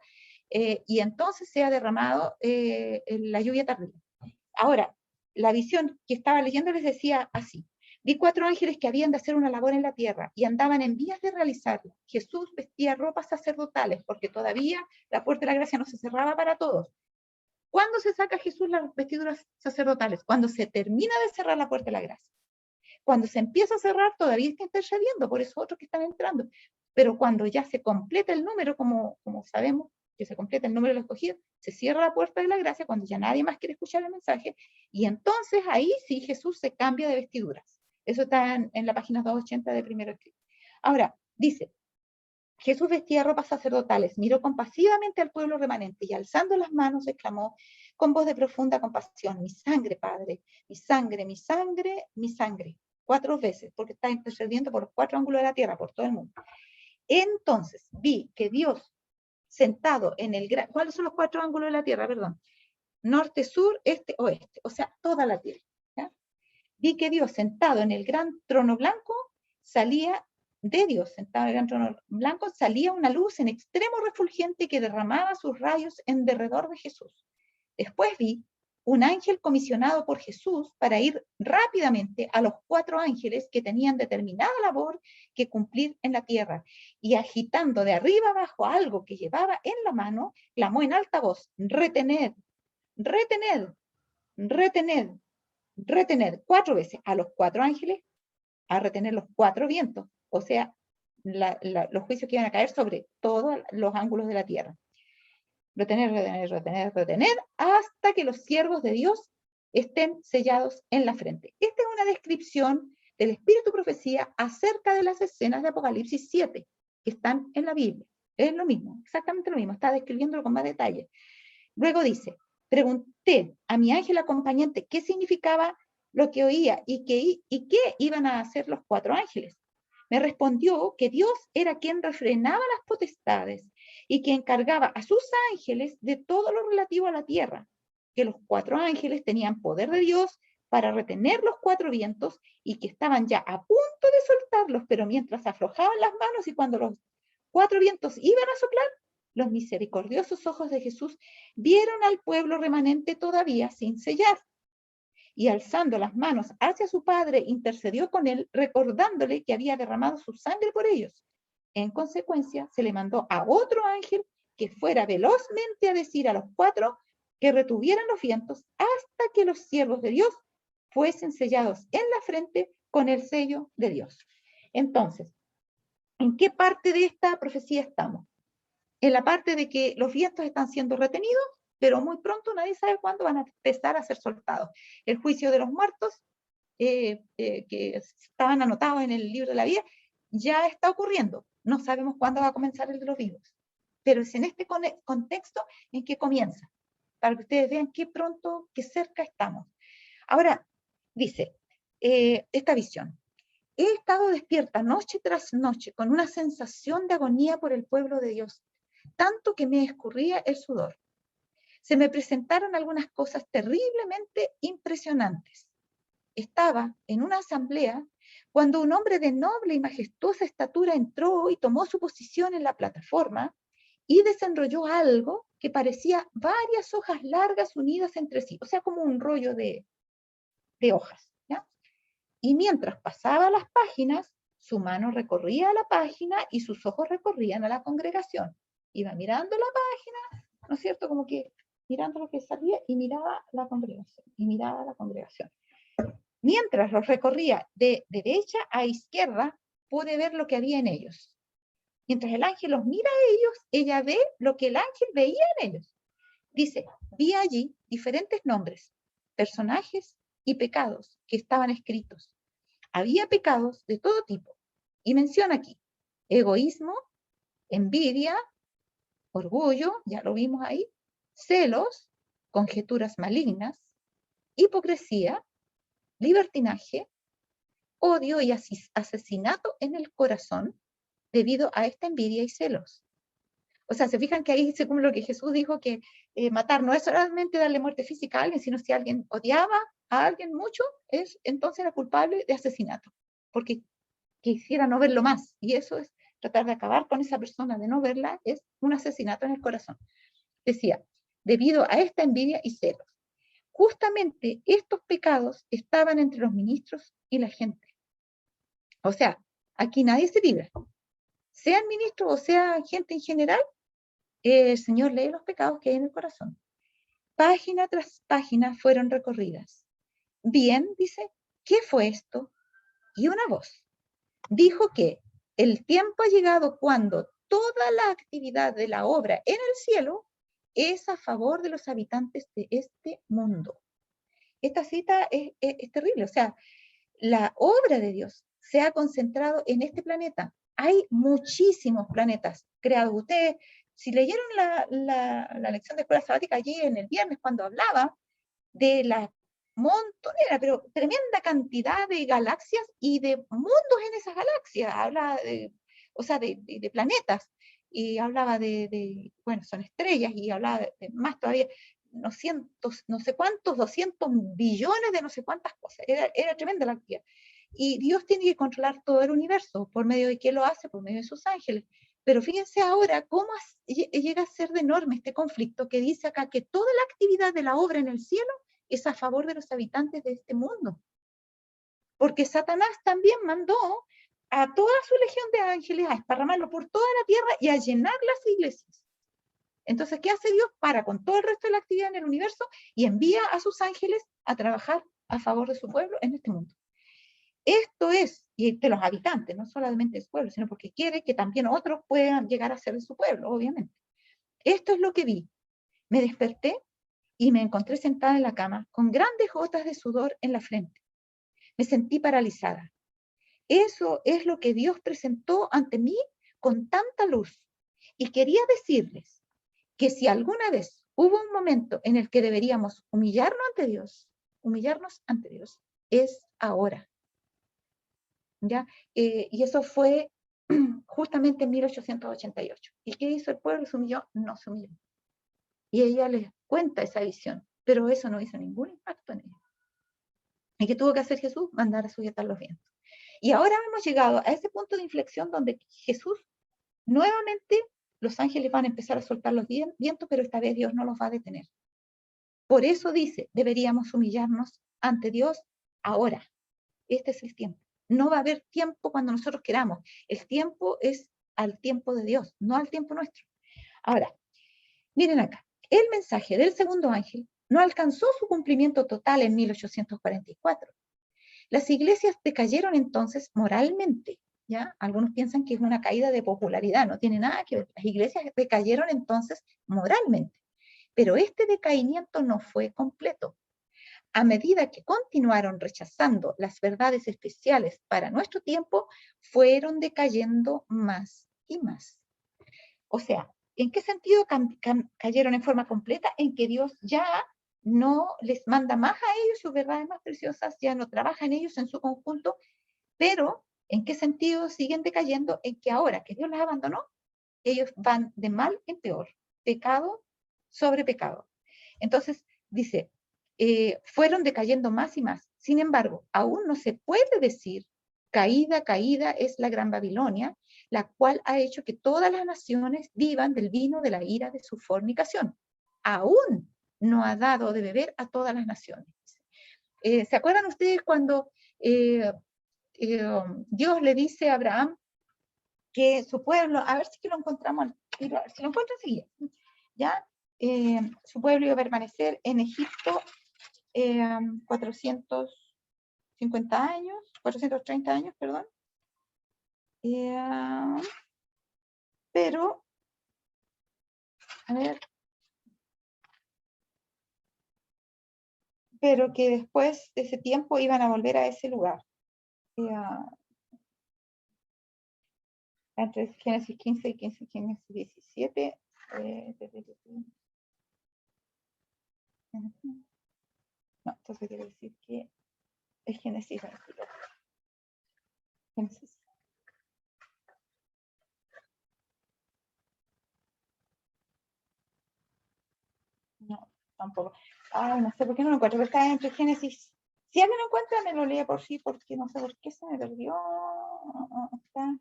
y entonces sea derramado la lluvia tardía. Ahora, la visión que estaba leyendo les decía así: vi 4 ángeles que habían de hacer una labor en la tierra y andaban en vías de realizarla. Jesús vestía ropas sacerdotales porque todavía la puerta de la gracia no se cerraba para todos. ¿Cuándo se saca Jesús las vestiduras sacerdotales? Cuando se termina de cerrar la puerta de la gracia. Cuando se empieza a cerrar, todavía está intercediendo, por eso otros que están entrando. Pero cuando ya se completa el número, como sabemos que se completa el número de los escogidos, se cierra la puerta de la gracia cuando ya nadie más quiere escuchar el mensaje, y entonces ahí sí Jesús se cambia de vestiduras. Eso está en la página 280 de primero escrito. Ahora, dice, Jesús vestía ropas sacerdotales, miró compasivamente al pueblo remanente y alzando las manos exclamó con voz de profunda compasión, mi sangre, Padre, mi sangre, mi sangre, mi sangre. 4 veces, porque está intercediendo por los 4 ángulos de la tierra, por todo el mundo. Entonces vi que Dios sentado en el gran... ¿Cuáles son los 4 ángulos de la tierra? Perdón. Norte, sur, este, oeste. O sea, toda la tierra. ¿Ya? Vi que Dios sentado en el gran trono blanco salía de Dios, sentado en el gran trono blanco, salía una luz en extremo refulgente que derramaba sus rayos en derredor de Jesús. Después vi un ángel comisionado por Jesús para ir rápidamente a los 4 ángeles que tenían determinada labor que cumplir en la tierra, y agitando de arriba abajo algo que llevaba en la mano, clamó en alta voz, retened, retened, retened, retened, 4 veces a los 4 ángeles, a retener los 4 vientos, o sea, los juicios que iban a caer sobre todos los ángulos de la tierra. Retener, retener, retener, retener, hasta que los siervos de Dios estén sellados en la frente. Esta es una descripción del espíritu profecía acerca de las escenas de Apocalipsis 7, que están en la Biblia. Es lo mismo, exactamente lo mismo, está describiéndolo con más detalle. Luego dice, pregunté a mi ángel acompañante qué significaba lo que oía y qué iban a hacer los 4 ángeles. Me respondió que Dios era quien refrenaba las potestades y que encargaba a sus ángeles de todo lo relativo a la tierra, que los 4 ángeles tenían poder de Dios para retener los 4 vientos y que estaban ya a punto de soltarlos, pero mientras aflojaban las manos y cuando los 4 vientos iban a soplar, los misericordiosos ojos de Jesús vieron al pueblo remanente todavía sin sellar. Y alzando las manos hacia su padre, intercedió con él, recordándole que había derramado su sangre por ellos. En consecuencia, se le mandó a otro ángel que fuera velozmente a decir a los 4 que retuvieran los vientos hasta que los siervos de Dios fuesen sellados en la frente con el sello de Dios. Entonces, ¿en qué parte de esta profecía estamos? En la parte de que los vientos están siendo retenidos, pero muy pronto nadie sabe cuándo van a empezar a ser soltados. El juicio de los muertos, que estaban anotados en el libro de la vida, ya está ocurriendo. No sabemos cuándo va a comenzar el de los vivos, pero es en este contexto en que comienza, para que ustedes vean qué pronto, qué cerca estamos. Ahora, dice, esta visión. He estado despierta noche tras noche con una sensación de agonía por el pueblo de Dios, tanto que me escurría el sudor. Se me presentaron algunas cosas terriblemente impresionantes. Estaba en una asamblea cuando un hombre de noble y majestuosa estatura entró y tomó su posición en la plataforma y desenrolló algo que parecía varias hojas largas unidas entre sí, o sea, como un rollo de hojas, ¿ya? Y mientras pasaba las páginas, su mano recorría la página y sus ojos recorrían a la congregación. Iba mirando la página, ¿no es cierto? Como que mirando lo que salía y miraba la congregación, y miraba la congregación. Mientras los recorría de derecha a izquierda, pude ver lo que había en ellos. Mientras el ángel los mira a ellos, ella ve lo que el ángel veía en ellos. Dice, vi allí diferentes nombres, personajes y pecados que estaban escritos. Había pecados de todo tipo. Y menciona aquí, egoísmo, envidia, orgullo, ya lo vimos ahí, celos, conjeturas malignas, hipocresía, libertinaje, odio y asesinato en el corazón debido a esta envidia y celos. O sea, se fijan que ahí, según lo que Jesús dijo, que matar no es solamente darle muerte física a alguien, sino si alguien odiaba a alguien mucho, entonces era culpable de asesinato, porque quisiera no verlo más. Y eso es tratar de acabar con esa persona, de no verla, es un asesinato en el corazón. Decía, debido a esta envidia y celos. Justamente estos pecados estaban entre los ministros y la gente. O sea, aquí nadie se libra. Sean ministros o sea gente en general, el Señor lee los pecados que hay en el corazón. Página tras página fueron recorridas. Bien, dice, ¿qué fue esto? Y una voz dijo que el tiempo ha llegado cuando toda la actividad de la obra en el cielo es a favor de los habitantes de este mundo. Esta cita es terrible, o sea, la obra de Dios se ha concentrado en este planeta, hay muchísimos planetas creados. Ustedes, si leyeron la lección de escuela sabática allí en el viernes, cuando hablaba de la montonera, pero tremenda cantidad de galaxias y de mundos en esas galaxias, habla de, o sea, de planetas, y hablaba bueno, son estrellas, y hablaba de más todavía, no sé cuántos, 200 billones de no sé cuántas cosas, era tremenda la actividad. Y Dios tiene que controlar todo el universo, ¿por medio de qué lo hace? Por medio de sus ángeles. Pero fíjense ahora cómo llega a ser de enorme este conflicto que dice acá que toda la actividad de la obra en el cielo es a favor de los habitantes de este mundo. Porque Satanás también mandó a toda su legión de ángeles a esparramarlo por toda la tierra y a llenar las iglesias. Entonces, ¿qué hace Dios? Para con todo el resto de la actividad en el universo y envía a sus ángeles a trabajar a favor de su pueblo en este mundo. Esto es, y de los habitantes, no solamente de su pueblo, sino porque quiere que también otros puedan llegar a ser de su pueblo, obviamente. Esto es lo que vi. Me desperté y me encontré sentada en la cama con grandes gotas de sudor en la frente. Me sentí paralizada. Eso es lo que Dios presentó ante mí con tanta luz. Y quería decirles que si alguna vez hubo un momento en el que deberíamos humillarnos ante Dios, es ahora. ¿Ya? Y eso fue justamente en 1888. ¿Y qué hizo el pueblo? ¿Se humilló? No se humilló. Y ella les cuenta esa visión, pero eso no hizo ningún impacto en ella. ¿Y qué tuvo que hacer Jesús? Mandar a sujetar los vientos. Y ahora hemos llegado a ese punto de inflexión donde Jesús, nuevamente, los ángeles van a empezar a soltar los vientos, pero esta vez Dios no los va a detener. Por eso dice, deberíamos humillarnos ante Dios ahora. Este es el tiempo. No va a haber tiempo cuando nosotros queramos. El tiempo es al tiempo de Dios, no al tiempo nuestro. Ahora, miren acá. El mensaje del segundo ángel no alcanzó su cumplimiento total en 1844. Las iglesias decayeron entonces moralmente, ¿ya? Algunos piensan que es una caída de popularidad, no tiene nada que ver. Las iglesias decayeron entonces moralmente, pero este decaimiento no fue completo. A medida que continuaron rechazando las verdades especiales para nuestro tiempo, fueron decayendo más y más. O sea, ¿en qué sentido cayeron en forma completa? En que Dios ya no les manda más a ellos sus verdades más preciosas, ya no trabaja en ellos en su conjunto, pero ¿en qué sentido siguen decayendo? En que ahora que Dios los abandonó, ellos van de mal en peor, pecado sobre pecado. Entonces, dice, fueron decayendo más y más. Sin embargo, aún no se puede decir, caída, caída es la Gran Babilonia, la cual ha hecho que todas las naciones vivan del vino de la ira de su fornicación. Aún no ha dado de beber a todas las naciones. ¿Se acuerdan ustedes cuando Dios le dice a Abraham que su pueblo, a ver si lo encontramos, si lo encuentro enseguida, ¿ya? Su pueblo iba a permanecer en Egipto 450 años, 430 años, perdón. Pero, a ver, pero que después de ese tiempo iban a volver a ese lugar. Entre Génesis 15 y Génesis 17. No, entonces quiere decir que es Génesis 22. Génesis. No, tampoco. Ay, no sé por qué no lo encuentro, pero está entre Génesis. Si alguien lo encuentra, me lo lee por sí, porque no sé por qué se me perdió. Está.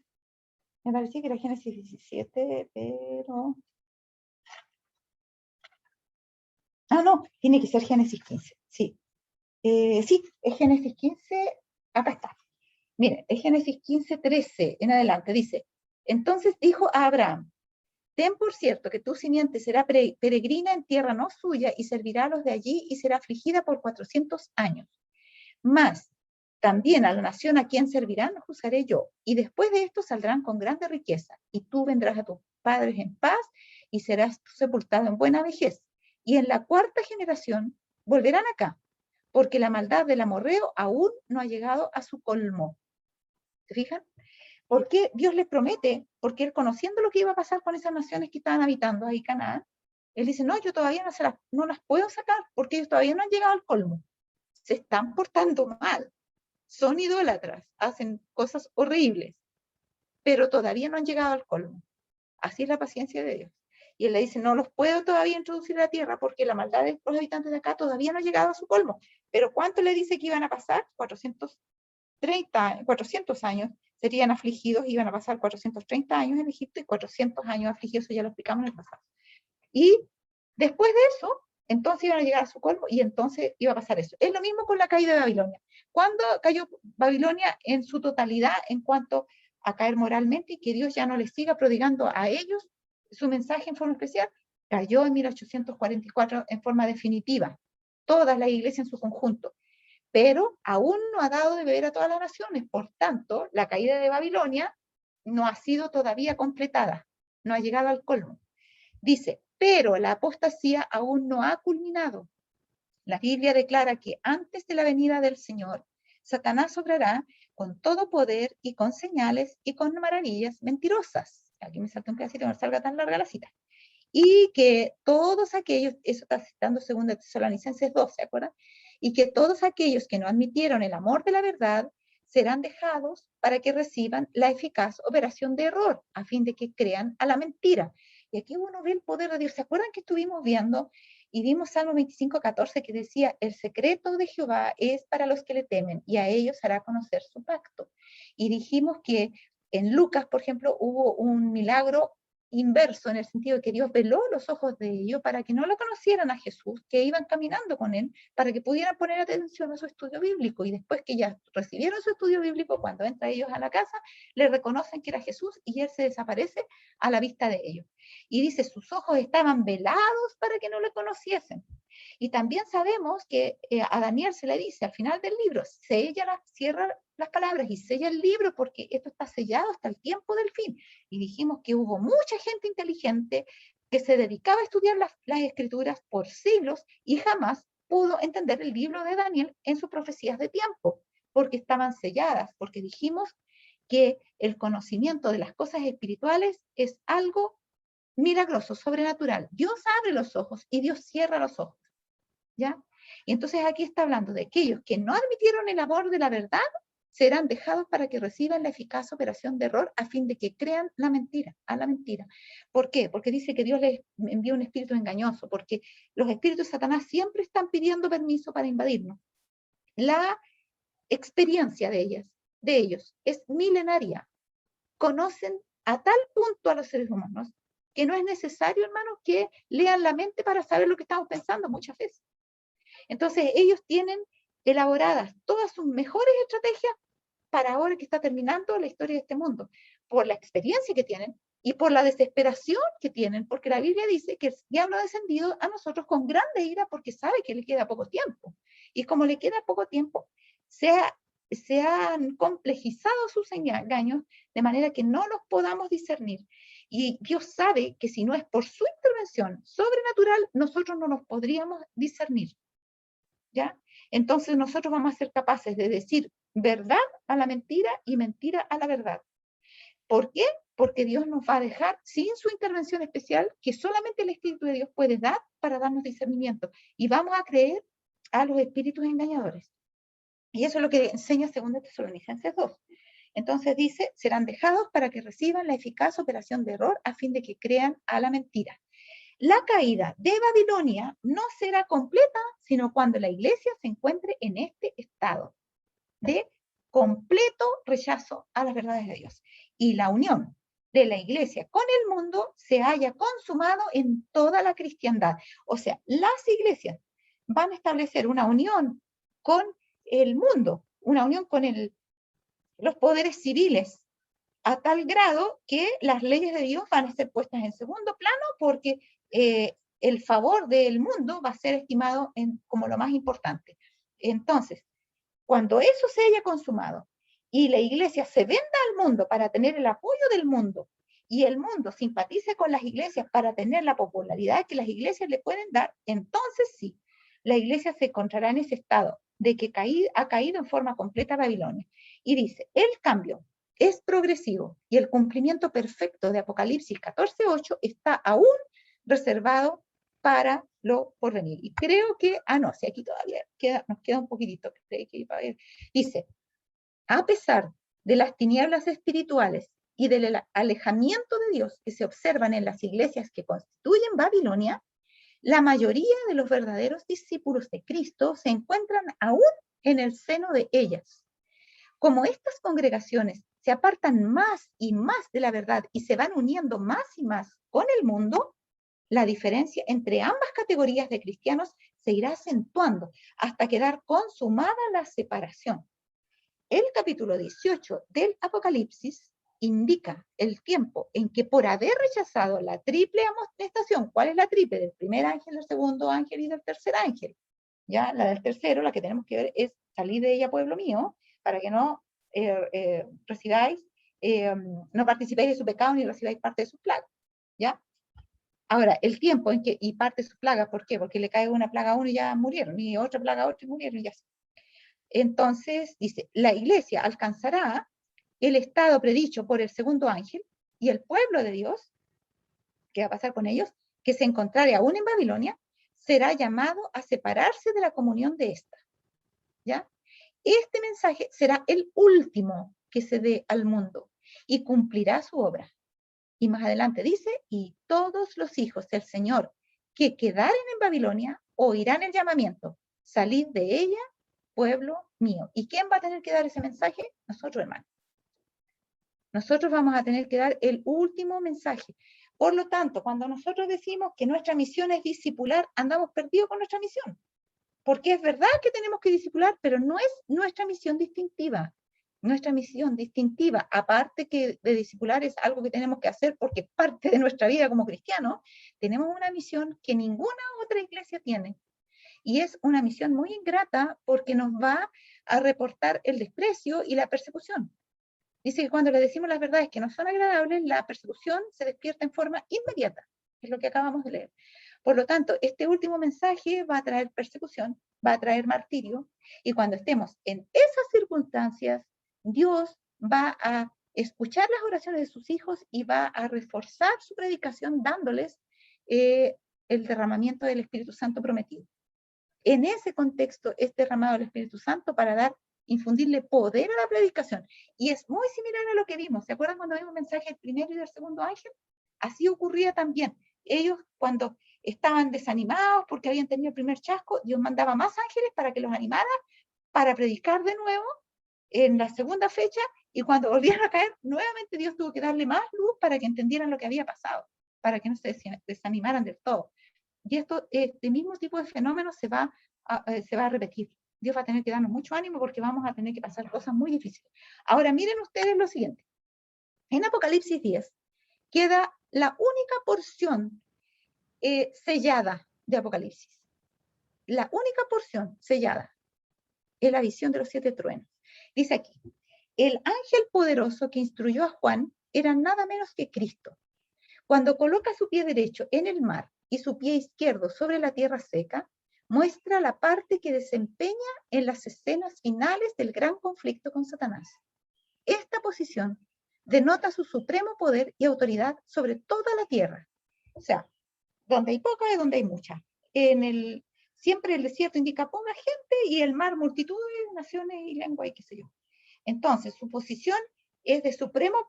Me parecía que era Génesis 17, pero... Ah, no, tiene que ser Génesis 15, sí. Sí, es Génesis 15, acá está. Miren, es Génesis 15, 13 en adelante, dice, entonces dijo a Abraham, ten por cierto que tu simiente será peregrina en tierra no suya y servirá a los de allí y será afligida por 400 años. Mas, también a la nación a quien servirán juzgaré yo, y después de esto saldrán con grande riqueza, y tú vendrás a tus padres en paz y serás sepultado en buena vejez. Y en la cuarta generación volverán acá, porque la maldad del amorreo aún no ha llegado a su colmo. ¿Se fijan? Porque Dios les promete, porque Él conociendo lo que iba a pasar con esas naciones que estaban habitando ahí Canaán, Él dice, no, yo todavía no las puedo sacar, porque ellos todavía no han llegado al colmo. Se están portando mal, son idólatras, hacen cosas horribles, pero todavía no han llegado al colmo. Así es la paciencia de Dios. Y Él le dice, no los puedo todavía introducir a la tierra porque la maldad de los habitantes de acá todavía no ha llegado a su colmo. Pero ¿cuánto le dice que iban a pasar? 400 años serían afligidos, iban a pasar 430 años en Egipto y 400 años afligidos, eso ya lo explicamos en el pasado. Y después de eso, entonces iban a llegar a su colmo y entonces iba a pasar eso. Es lo mismo con la caída de Babilonia. ¿Cuándo cayó Babilonia en su totalidad en cuanto a caer moralmente y que Dios ya no les siga prodigando a ellos su mensaje en forma especial? Cayó en 1844 en forma definitiva. Toda la iglesia en su conjunto. Pero aún no ha dado de beber a todas las naciones. Por tanto, la caída de Babilonia no ha sido todavía completada, no ha llegado al colmo. Dice, pero la apostasía aún no ha culminado. La Biblia declara que antes de la venida del Señor, Satanás obrará con todo poder y con señales y con maravillas mentirosas. Aquí me salta un pedacito, no salga tan larga la cita. Y que todos aquellos, eso está citando 2 Tesalonicenses 2, ¿se acuerdan? Y que todos aquellos que no admitieron el amor de la verdad serán dejados para que reciban la eficaz operación de error, a fin de que crean a la mentira. Y aquí uno ve el poder de Dios. ¿Se acuerdan que estuvimos viendo y vimos Salmo 25:14 que decía, el secreto de Jehová es para los que le temen y a ellos hará conocer su pacto? Y dijimos que en Lucas, por ejemplo, hubo un milagro inverso, en el sentido de que Dios veló los ojos de ellos para que no lo conocieran a Jesús, que iban caminando con él, para que pudieran poner atención a su estudio bíblico, y después que ya recibieron su estudio bíblico, cuando entra ellos a la casa, le reconocen que era Jesús y él se desaparece a la vista de ellos. Y dice, sus ojos estaban velados para que no le conociesen. Y también sabemos que a Daniel se le dice al final del libro, cierra las palabras y sella el libro porque esto está sellado hasta el tiempo del fin. Y dijimos que hubo mucha gente inteligente que se dedicaba a estudiar las escrituras por siglos y jamás pudo entender el libro de Daniel en sus profecías de tiempo, porque estaban selladas, porque dijimos que el conocimiento de las cosas espirituales es algo milagroso, sobrenatural. Dios abre los ojos y Dios cierra los ojos. ¿Ya? Y entonces aquí está hablando de aquellos que no admitieron el amor de la verdad, serán dejados para que reciban la eficaz operación de error a fin de que crean la mentira, a la mentira. ¿Por qué? Porque dice que Dios les envía un espíritu engañoso, porque los espíritus de Satanás siempre están pidiendo permiso para invadirnos. La experiencia de ellos es milenaria. Conocen a tal punto a los seres humanos que no es necesario, hermanos, que lean la mente para saber lo que estamos pensando muchas veces. Entonces, ellos tienen elaboradas todas sus mejores estrategias para ahora que está terminando la historia de este mundo, por la experiencia que tienen y por la desesperación que tienen, porque la Biblia dice que el diablo ha descendido a nosotros con grande ira porque sabe que le queda poco tiempo. Y como le queda poco tiempo, se han complejizado sus engaños de manera que no los podamos discernir. Y Dios sabe que si no es por su intervención sobrenatural, nosotros no nos podríamos discernir. ¿Ya? Entonces nosotros vamos a ser capaces de decir verdad a la mentira y mentira a la verdad. ¿Por qué? Porque Dios nos va a dejar sin su intervención especial que solamente el Espíritu de Dios puede dar para darnos discernimiento. Y vamos a creer a los espíritus engañadores. Y eso es lo que enseña 2 Tesalonicenses 2. Entonces dice, serán dejados para que reciban la eficaz operación de error a fin de que crean a la mentira. La caída de Babilonia no será completa, sino cuando la iglesia se encuentre en este estado de completo rechazo a las verdades de Dios. Y la unión de la iglesia con el mundo se haya consumado en toda la cristiandad. O sea, las iglesias van a establecer una unión con el mundo, una unión con los poderes civiles, a tal grado que las leyes de Dios van a ser puestas en segundo plano porque el favor del mundo va a ser estimado como lo más importante. Entonces, cuando eso se haya consumado y la iglesia se venda al mundo para tener el apoyo del mundo y el mundo simpatice con las iglesias para tener la popularidad que las iglesias le pueden dar, entonces sí, la iglesia se encontrará en ese estado de que ha caído en forma completa Babilonia. Y dice, el cambio es progresivo y el cumplimiento perfecto de Apocalipsis 14:8 está aún reservado para lo porvenir. Y creo que, no, si aquí todavía nos queda un poquitito. Dice, a pesar de las tinieblas espirituales y del alejamiento de Dios que se observan en las iglesias que constituyen Babilonia, la mayoría de los verdaderos discípulos de Cristo se encuentran aún en el seno de ellas. Como estas congregaciones se apartan más y más de la verdad y se van uniendo más y más con el mundo, la diferencia entre ambas categorías de cristianos se irá acentuando hasta quedar consumada la separación. El capítulo 18 del Apocalipsis indica el tiempo en que por haber rechazado la triple amonestación, ¿cuál es la triple? Del primer ángel, del segundo ángel y del tercer ángel. Ya la del tercero, la que tenemos que ver es salir de ella, pueblo mío, para que no recibáis, no participéis de su pecado ni recibáis parte de sus plagas. ¿Ya? Ahora, el tiempo en que, y parte de sus plagas, ¿por qué? Porque le cae una plaga a uno y ya murieron, y otra plaga a otro y murieron, y ya. Entonces, dice, la iglesia alcanzará el estado predicho por el segundo ángel y el pueblo de Dios, ¿qué va a pasar con ellos? Que se encontrare aún en Babilonia, será llamado a separarse de la comunión de esta. ¿Ya? Este mensaje será el último que se dé al mundo y cumplirá su obra. Y más adelante dice, y todos los hijos del Señor que quedaren en Babilonia oirán el llamamiento, salid de ella, pueblo mío. ¿Y quién va a tener que dar ese mensaje? Nosotros, hermanos. Nosotros vamos a tener que dar el último mensaje. Por lo tanto, cuando nosotros decimos que nuestra misión es discipular, andamos perdidos con nuestra misión. Porque es verdad que tenemos que discipular, pero no es nuestra misión distintiva. Nuestra misión distintiva, aparte que de discipular es algo que tenemos que hacer porque es parte de nuestra vida como cristianos, tenemos una misión que ninguna otra iglesia tiene. Y es una misión muy ingrata porque nos va a reportar el desprecio y la persecución. Dice que cuando le decimos las verdades que no son agradables, la persecución se despierta en forma inmediata. Es lo que acabamos de leer. Por lo tanto, este último mensaje va a traer persecución, va a traer martirio, y cuando estemos en esas circunstancias, Dios va a escuchar las oraciones de sus hijos y va a reforzar su predicación dándoles el derramamiento del Espíritu Santo prometido. En ese contexto es derramado el Espíritu Santo para infundirle poder a la predicación. Y es muy similar a lo que vimos. ¿Se acuerdan cuando vimos el mensaje del primero y del segundo ángel? Así ocurría también. Ellos, cuando estaban desanimados porque habían tenido el primer chasco, Dios mandaba más ángeles para que los animara, para predicar de nuevo en la segunda fecha, y cuando volvieron a caer, nuevamente Dios tuvo que darle más luz para que entendieran lo que había pasado, para que no se desanimaran del todo. Y este mismo tipo de fenómeno se va a repetir. Dios va a tener que darnos mucho ánimo porque vamos a tener que pasar cosas muy difíciles. Ahora, miren ustedes lo siguiente. En Apocalipsis 10 queda la única porción sellada de Apocalipsis. La única porción sellada es la visión de los 7 truenos. Dice aquí, el ángel poderoso que instruyó a Juan era nada menos que Cristo. Cuando coloca su pie derecho en el mar y su pie izquierdo sobre la tierra seca, muestra la parte que desempeña en las escenas finales del gran conflicto con Satanás. Esta posición denota su supremo poder y autoridad sobre toda la tierra. O sea, donde hay poca y donde hay mucha. Siempre el desierto indica poca gente y el mar multitudes, naciones y lengua y qué sé yo. Entonces, su posición es de supremo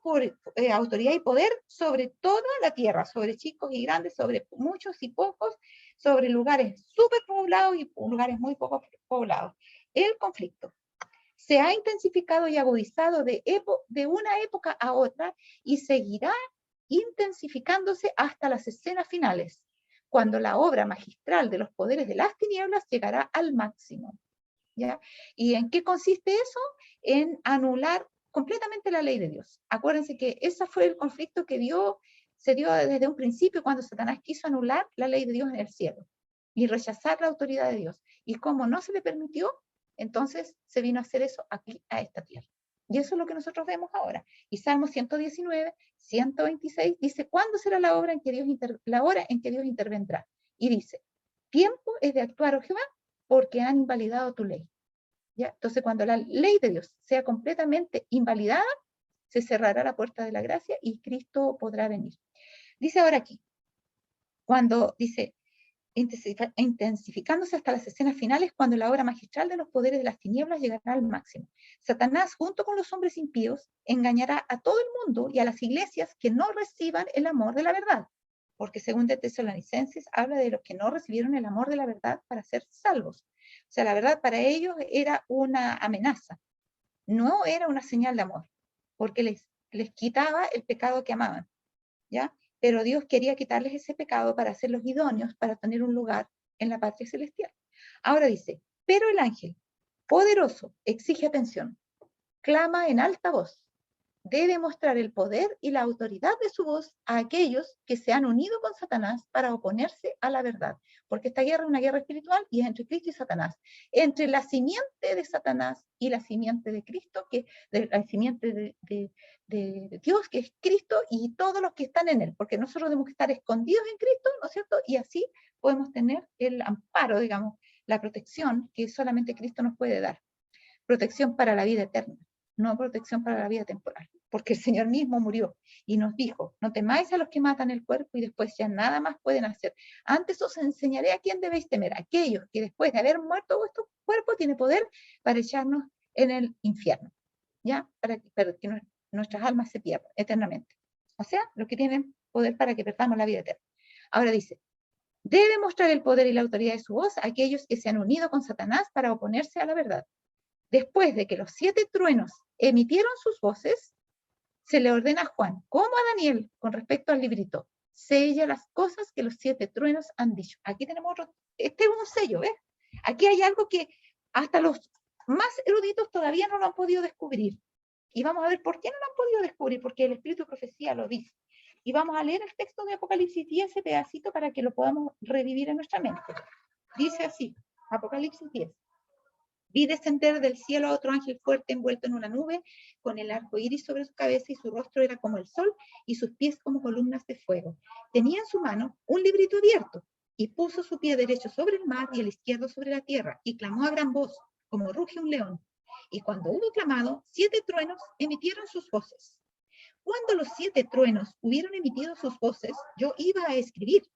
autoridad y poder sobre toda la tierra, sobre chicos y grandes, sobre muchos y pocos, sobre lugares súper poblados y lugares muy poco poblados. El conflicto se ha intensificado y agudizado de una época a otra y seguirá intensificándose hasta las escenas finales, cuando la obra magistral de los poderes de las tinieblas llegará al máximo. ¿Ya? ¿Y en qué consiste eso? En anular completamente la ley de Dios. Acuérdense que ese fue el conflicto que se dio desde un principio cuando Satanás quiso anular la ley de Dios en el cielo y rechazar la autoridad de Dios. Y como no se le permitió, entonces se vino a hacer eso aquí, a esta tierra. Y eso es lo que nosotros vemos ahora. Y Salmo 119, 126 dice, ¿cuándo será la hora en que Dios intervendrá? Y dice, tiempo es de actuar, oh Jehová, porque han invalidado tu ley. ¿Ya? Entonces, cuando la ley de Dios sea completamente invalidada, se cerrará la puerta de la gracia y Cristo podrá venir. Dice ahora aquí, cuando dice, intensificándose hasta las escenas finales, cuando la obra magistral de los poderes de las tinieblas llegará al máximo. Satanás, junto con los hombres impíos, engañará a todo el mundo y a las iglesias que no reciban el amor de la verdad, porque según de Tesalonicenses habla de los que no recibieron el amor de la verdad para ser salvos. O sea, la verdad para ellos era una amenaza, no era una señal de amor, porque les quitaba el pecado que amaban, ¿ya? Pero Dios quería quitarles ese pecado para hacerlos idóneos para tener un lugar en la patria celestial. Ahora dice, pero el ángel poderoso exige atención, clama en alta voz, debe mostrar el poder y la autoridad de su voz a aquellos que se han unido con Satanás para oponerse a la verdad. Porque esta guerra es una guerra espiritual y es entre Cristo y Satanás. Entre la simiente de Satanás y la simiente de Cristo, la simiente de Dios, que es Cristo, y todos los que están en él. Porque nosotros debemos estar escondidos en Cristo, ¿no es cierto? Y así podemos tener el amparo, digamos, la protección que solamente Cristo nos puede dar. Protección para la vida eterna, no protección para la vida temporal, porque el Señor mismo murió y nos dijo, no temáis a los que matan el cuerpo y después ya nada más pueden hacer. Antes os enseñaré a quién debéis temer, aquellos que después de haber muerto vuestro cuerpo tiene poder para echarnos en el infierno, ¿ya? Para que nuestras almas se pierdan eternamente. O sea, los que tienen poder para que perdamos la vida eterna. Ahora dice, debe mostrar el poder y la autoridad de su voz a aquellos que se han unido con Satanás para oponerse a la verdad. Después de que los 7 truenos emitieron sus voces, se le ordena a Juan, como a Daniel, con respecto al librito, sella las cosas que los 7 truenos han dicho. Aquí tenemos otro, este es un sello, ¿ves? Aquí hay algo que hasta los más eruditos todavía no lo han podido descubrir. Y vamos a ver por qué no lo han podido descubrir, porque el Espíritu de Profecía lo dice. Y vamos a leer el texto de Apocalipsis 10, ese pedacito, para que lo podamos revivir en nuestra mente. Dice así, Apocalipsis 10. Vi descender del cielo a otro ángel fuerte envuelto en una nube, con el arco iris sobre su cabeza y su rostro era como el sol y sus pies como columnas de fuego. Tenía en su mano un librito abierto y puso su pie derecho sobre el mar y el izquierdo sobre la tierra y clamó a gran voz, como ruge un león. Y cuando hubo clamado, 7 truenos emitieron sus voces. Cuando los 7 truenos hubieron emitido sus voces, yo iba a escribir,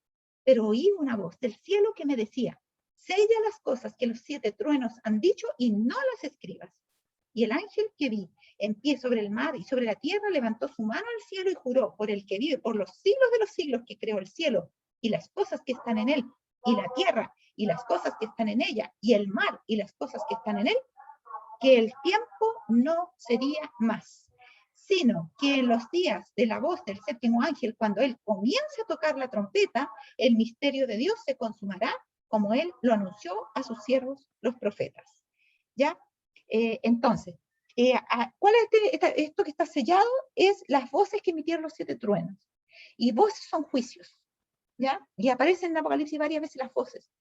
pero oí una voz del cielo que me decía, sella las cosas que los 7 truenos han dicho y no las escribas. Y el ángel que vi en pie sobre el mar y sobre la tierra levantó su mano al cielo y juró por el que vive por los siglos de los siglos que creó el cielo y las cosas que están en él, y la tierra y las cosas que están en ella, y el mar y las cosas que están en él, que el tiempo no sería más, sino que en los días de la voz del 7º ángel, cuando él comience a tocar la trompeta, el misterio de Dios se consumará como él lo anunció a sus siervos, los profetas. ¿Ya? Entonces, ¿cuál es esto que está sellado? Es las voces que emitieron los 7 truenos. Y voces son juicios. ¿Ya? Y aparecen en Apocalipsis varias veces las voces.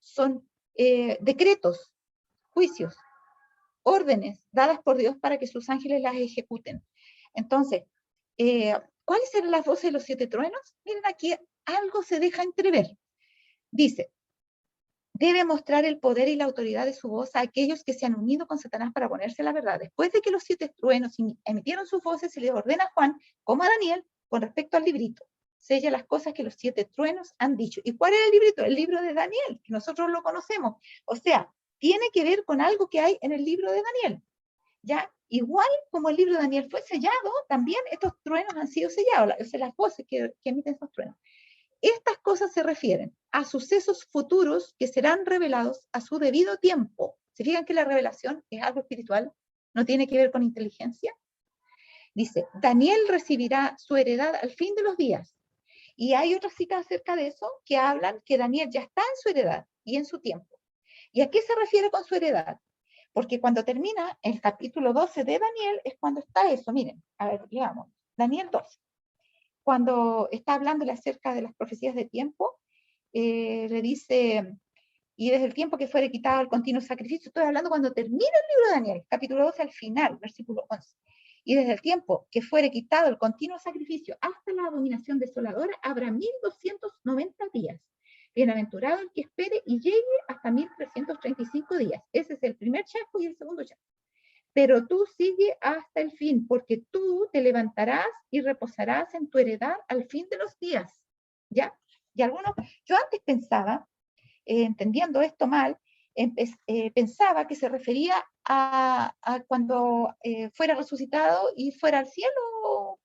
Son decretos, juicios, órdenes dadas por Dios para que sus ángeles las ejecuten. Entonces, ¿cuáles eran las voces de los 7 truenos? Miren, aquí algo se deja entrever. Dice, debe mostrar el poder y la autoridad de su voz a aquellos que se han unido con Satanás para ponerse la verdad. Después de que los 7 truenos emitieron sus voces, se le ordena a Juan, como a Daniel, con respecto al librito. Sella las cosas que los 7 truenos han dicho. ¿Y cuál era el librito? El libro de Daniel, que nosotros lo conocemos. O sea, tiene que ver con algo que hay en el libro de Daniel. ¿Ya? Igual como el libro de Daniel fue sellado, también estos truenos han sido sellados, o sea, las voces que emiten esos truenos. Estas cosas se refieren a sucesos futuros que serán revelados a su debido tiempo. ¿Se fijan que la revelación es algo espiritual? No tiene que ver con inteligencia. Dice, Daniel recibirá su heredad al fin de los días. Y hay otras citas acerca de eso que hablan que Daniel ya está en su heredad y en su tiempo. ¿Y a qué se refiere con su heredad? Porque cuando termina el capítulo 12 de Daniel es cuando está eso. Miren, a ver, leamos. Daniel 12. Cuando está hablándole acerca de las profecías de tiempo, le dice, y desde el tiempo que fuere quitado el continuo sacrificio, estoy hablando cuando termina el libro de Daniel, capítulo 12 al final, versículo 11. Y desde el tiempo que fuere quitado el continuo sacrificio hasta la abominación desoladora, habrá 1290 días. Bienaventurado el que espere y llegue hasta 1335 días. Ese es el primer chasco y el segundo chasco. pero tú sigue hasta el fin, porque tú te levantarás y reposarás en tu heredad al fin de los días. ¿Ya? Y algunos, yo antes pensaba, entendiendo esto mal, pensaba que se refería a cuando fuera resucitado y fuera al cielo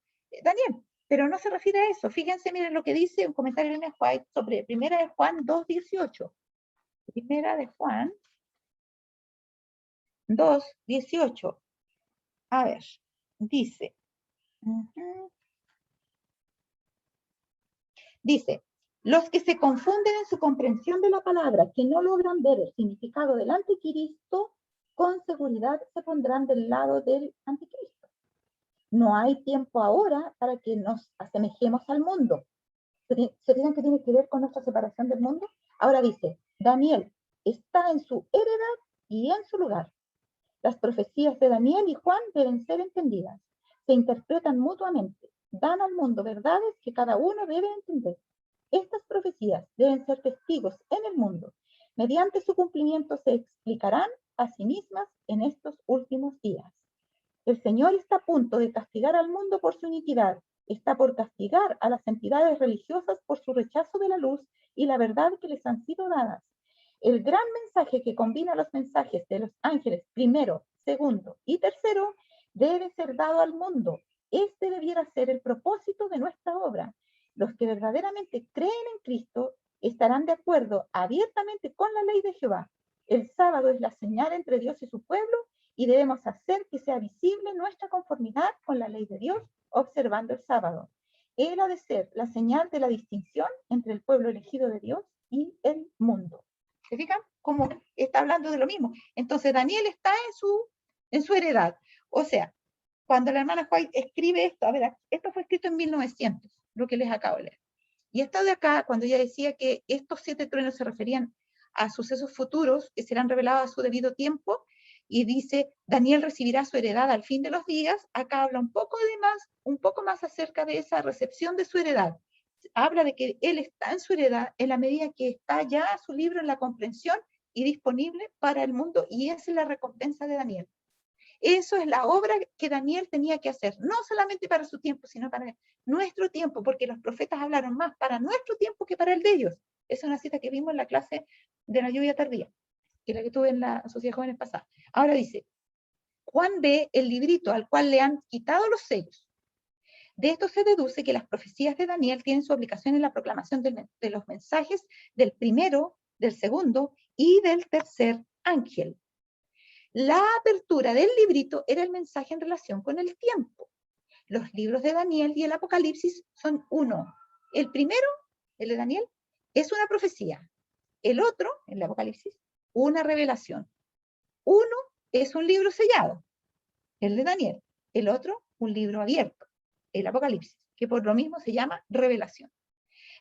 Daniel, pero no se refiere a eso. Fíjense, miren lo que dice un comentario de Ellen White sobre Primera de Juan 2:18. Primera de Juan 2:18. A ver, dice, dice, los que se confunden en su comprensión de la palabra, que no logran ver el significado del anticristo, con seguridad se pondrán del lado del anticristo. No hay tiempo ahora para que nos asemejemos al mundo. ¿Se fijan que tiene que ver con nuestra separación del mundo? Ahora dice, Daniel está en su heredad y en su lugar. Las profecías de Daniel y Juan deben ser entendidas. Se interpretan mutuamente. Dan al mundo verdades que cada uno debe entender. Estas profecías deben ser testigos en el mundo. Mediante su cumplimiento se explicarán a sí mismas en estos últimos días. El Señor está a punto de castigar al mundo por su iniquidad. Está por castigar a las entidades religiosas por su rechazo de la luz y la verdad que les han sido dadas. El gran mensaje que combina los mensajes de los ángeles primero, segundo y tercero debe ser dado al mundo. Este debiera ser el propósito de nuestra obra. Los que verdaderamente creen en Cristo estarán de acuerdo abiertamente con la ley de Jehová. El sábado es la señal entre Dios y su pueblo y debemos hacer que sea visible nuestra conformidad con la ley de Dios observando el sábado. Él ha de ser la señal de la distinción entre el pueblo elegido de Dios y el mundo. ¿Se fijan? Como está hablando de lo mismo. Entonces Daniel está en su heredad. O sea, cuando la hermana White escribe esto, a ver, esto fue escrito en 1900, lo que les acabo de leer. Y esto de acá, cuando ella decía que estos 7 truenos se referían a sucesos futuros que serán revelados a su debido tiempo, y dice, Daniel recibirá su heredad al fin de los días, acá habla un poco más acerca de esa recepción de su heredad. Habla de que él está en su heredad en la medida que está ya su libro en la comprensión y disponible para el mundo, y esa es la recompensa de Daniel. Eso es la obra que Daniel tenía que hacer, no solamente para su tiempo, sino para nuestro tiempo, porque los profetas hablaron más para nuestro tiempo que para el de ellos. Esa es una cita que vimos en la clase de la lluvia tardía, que es la que tuve en la Sociedad de Jóvenes pasada. Ahora dice, Juan ve el librito al cual le han quitado los sellos. De esto se deduce que las profecías de Daniel tienen su aplicación en la proclamación de los mensajes del primero, del segundo y del tercer ángel. La apertura del librito era el mensaje en relación con el tiempo. Los libros de Daniel y el Apocalipsis son uno. El primero, el de Daniel, es una profecía. El otro, el Apocalipsis, una revelación. Uno es un libro sellado, el de Daniel. El otro, un libro abierto, el Apocalipsis, que por lo mismo se llama revelación.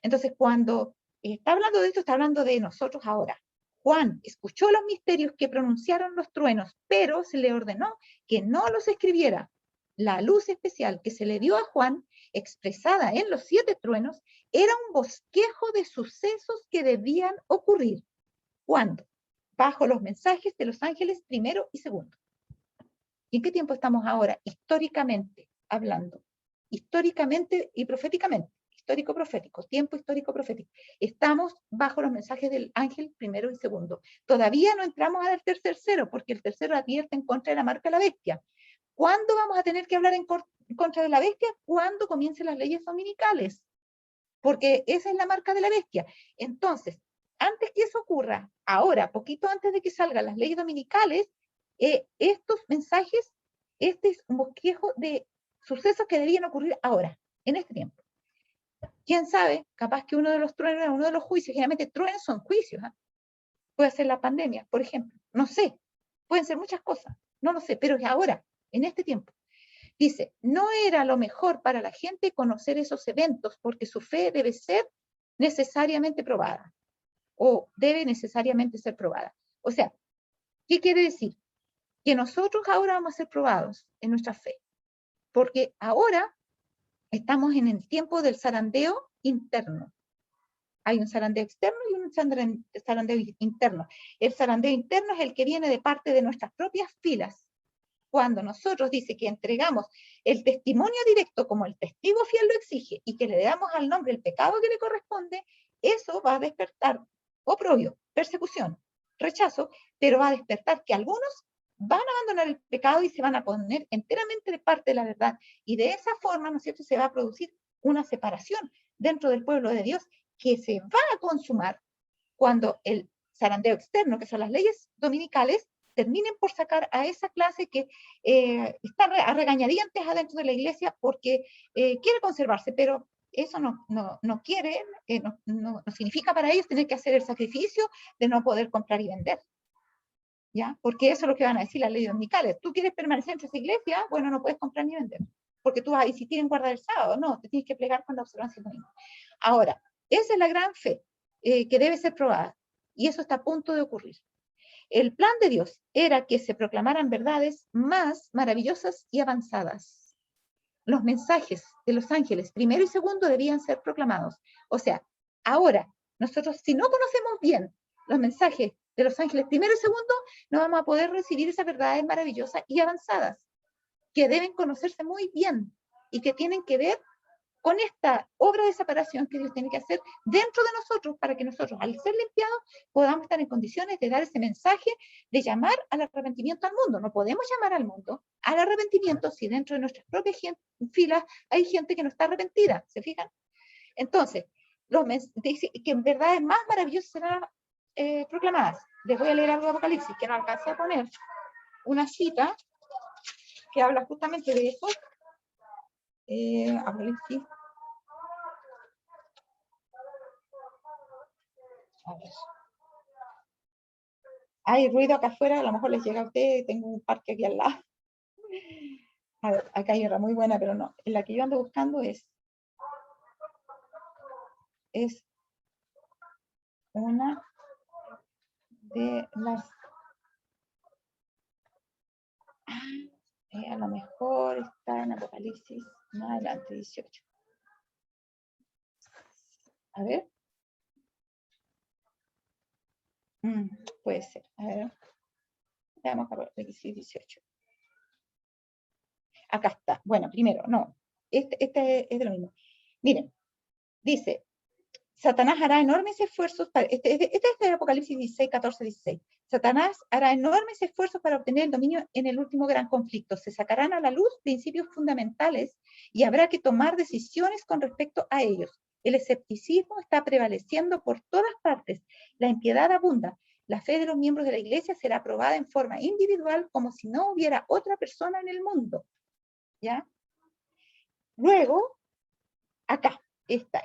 Entonces, cuando está hablando de esto, está hablando de nosotros ahora. Juan escuchó los misterios que pronunciaron los truenos, pero se le ordenó que no los escribiera. La luz especial que se le dio a Juan, expresada en los 7 truenos, era un bosquejo de sucesos que debían ocurrir. ¿Cuándo? Bajo los mensajes de los ángeles primero y segundo. ¿Y en qué tiempo estamos ahora? Históricamente hablando. Históricamente y proféticamente. Histórico-profético, tiempo histórico-profético. Estamos bajo los mensajes del ángel primero y segundo. Todavía no entramos al tercero, porque el tercero advierte en contra de la marca de la bestia. ¿Cuándo vamos a tener que hablar en contra de la bestia? Cuando comiencen las leyes dominicales, porque esa es la marca de la bestia. Entonces, antes que eso ocurra, ahora, poquito antes de que salgan las leyes dominicales, estos mensajes, este es un bosquejo de sucesos que debían ocurrir ahora, en este tiempo. ¿Quién sabe? Capaz que uno de los truenos, uno de los juicios, generalmente truenos son juicios, ¿eh? Puede ser la pandemia, por ejemplo, no sé, pueden ser muchas cosas, no lo sé, pero es ahora, en este tiempo. Dice, no era lo mejor para la gente conocer esos eventos porque su fe debe ser necesariamente probada, o debe necesariamente ser probada. O sea, ¿qué quiere decir? Que nosotros ahora vamos a ser probados en nuestra fe, porque ahora estamos en el tiempo del zarandeo interno. Hay un zarandeo externo y un zarandeo interno. El zarandeo interno es el que viene de parte de nuestras propias filas, cuando nosotros dice que entregamos el testimonio directo como el testigo fiel lo exige y que le damos al nombre el pecado que le corresponde, eso va a despertar oprobio, persecución, rechazo, pero va a despertar que algunos van a abandonar el pecado y se van a poner enteramente de parte de la verdad. Y de esa forma, ¿no es cierto?, se va a producir una separación dentro del pueblo de Dios que se va a consumar cuando el zarandeo externo, que son las leyes dominicales, terminen por sacar a esa clase que está a regañadientes adentro de la iglesia porque quiere conservarse, pero eso no quiere, no significa para ellos tener que hacer el sacrificio de no poder comprar y vender. ¿Ya? Porque eso es lo que van a decir las leyes dominicales. Tú quieres permanecer en esa iglesia, bueno, no puedes comprar ni vender. Porque tú vas a insistir en guardar el sábado, no, te tienes que plegar con la observancia del domingo. Ahora, esa es la gran fe que debe ser probada. Y eso está a punto de ocurrir. El plan de Dios era que se proclamaran verdades más maravillosas y avanzadas. Los mensajes de los ángeles, primero y segundo, debían ser proclamados. O sea, ahora, nosotros si no conocemos bien los mensajes de los ángeles primero y segundo, no vamos a poder recibir esas verdades maravillosas y avanzadas, que deben conocerse muy bien y que tienen que ver con esta obra de separación que Dios tiene que hacer dentro de nosotros para que nosotros, al ser limpiados, podamos estar en condiciones de dar ese mensaje de llamar al arrepentimiento al mundo. No podemos llamar al mundo al arrepentimiento si dentro de nuestras propias filas hay gente que no está arrepentida, ¿se fijan? Entonces, dice que en verdad es más maravilloso serán proclamadas. Les voy a leer algo de Apocalipsis, que no alcancé a poner una cita que habla justamente de eso. Apocalipsis. A ver. Hay ruido acá afuera, a lo mejor les llega a ustedes, tengo un parque aquí al lado. A ver, acá hay otra muy buena, pero no. La que yo ando buscando es una de las... a lo mejor está en Apocalipsis, más adelante, 18. A ver. Puede ser. A ver. Veamos Apocalipsis 18. Acá está. Bueno, primero, no. Este es de lo mismo. Miren, dice, Satanás hará enormes esfuerzos para... Este es de Apocalipsis 16, 14, 16. Satanás hará enormes esfuerzos para obtener el dominio en el último gran conflicto. Se sacarán a la luz principios fundamentales y habrá que tomar decisiones con respecto a ellos. El escepticismo está prevaleciendo por todas partes. La impiedad abunda. La fe de los miembros de la iglesia será aprobada en forma individual como si no hubiera otra persona en el mundo. ¿Ya? Luego, acá, esta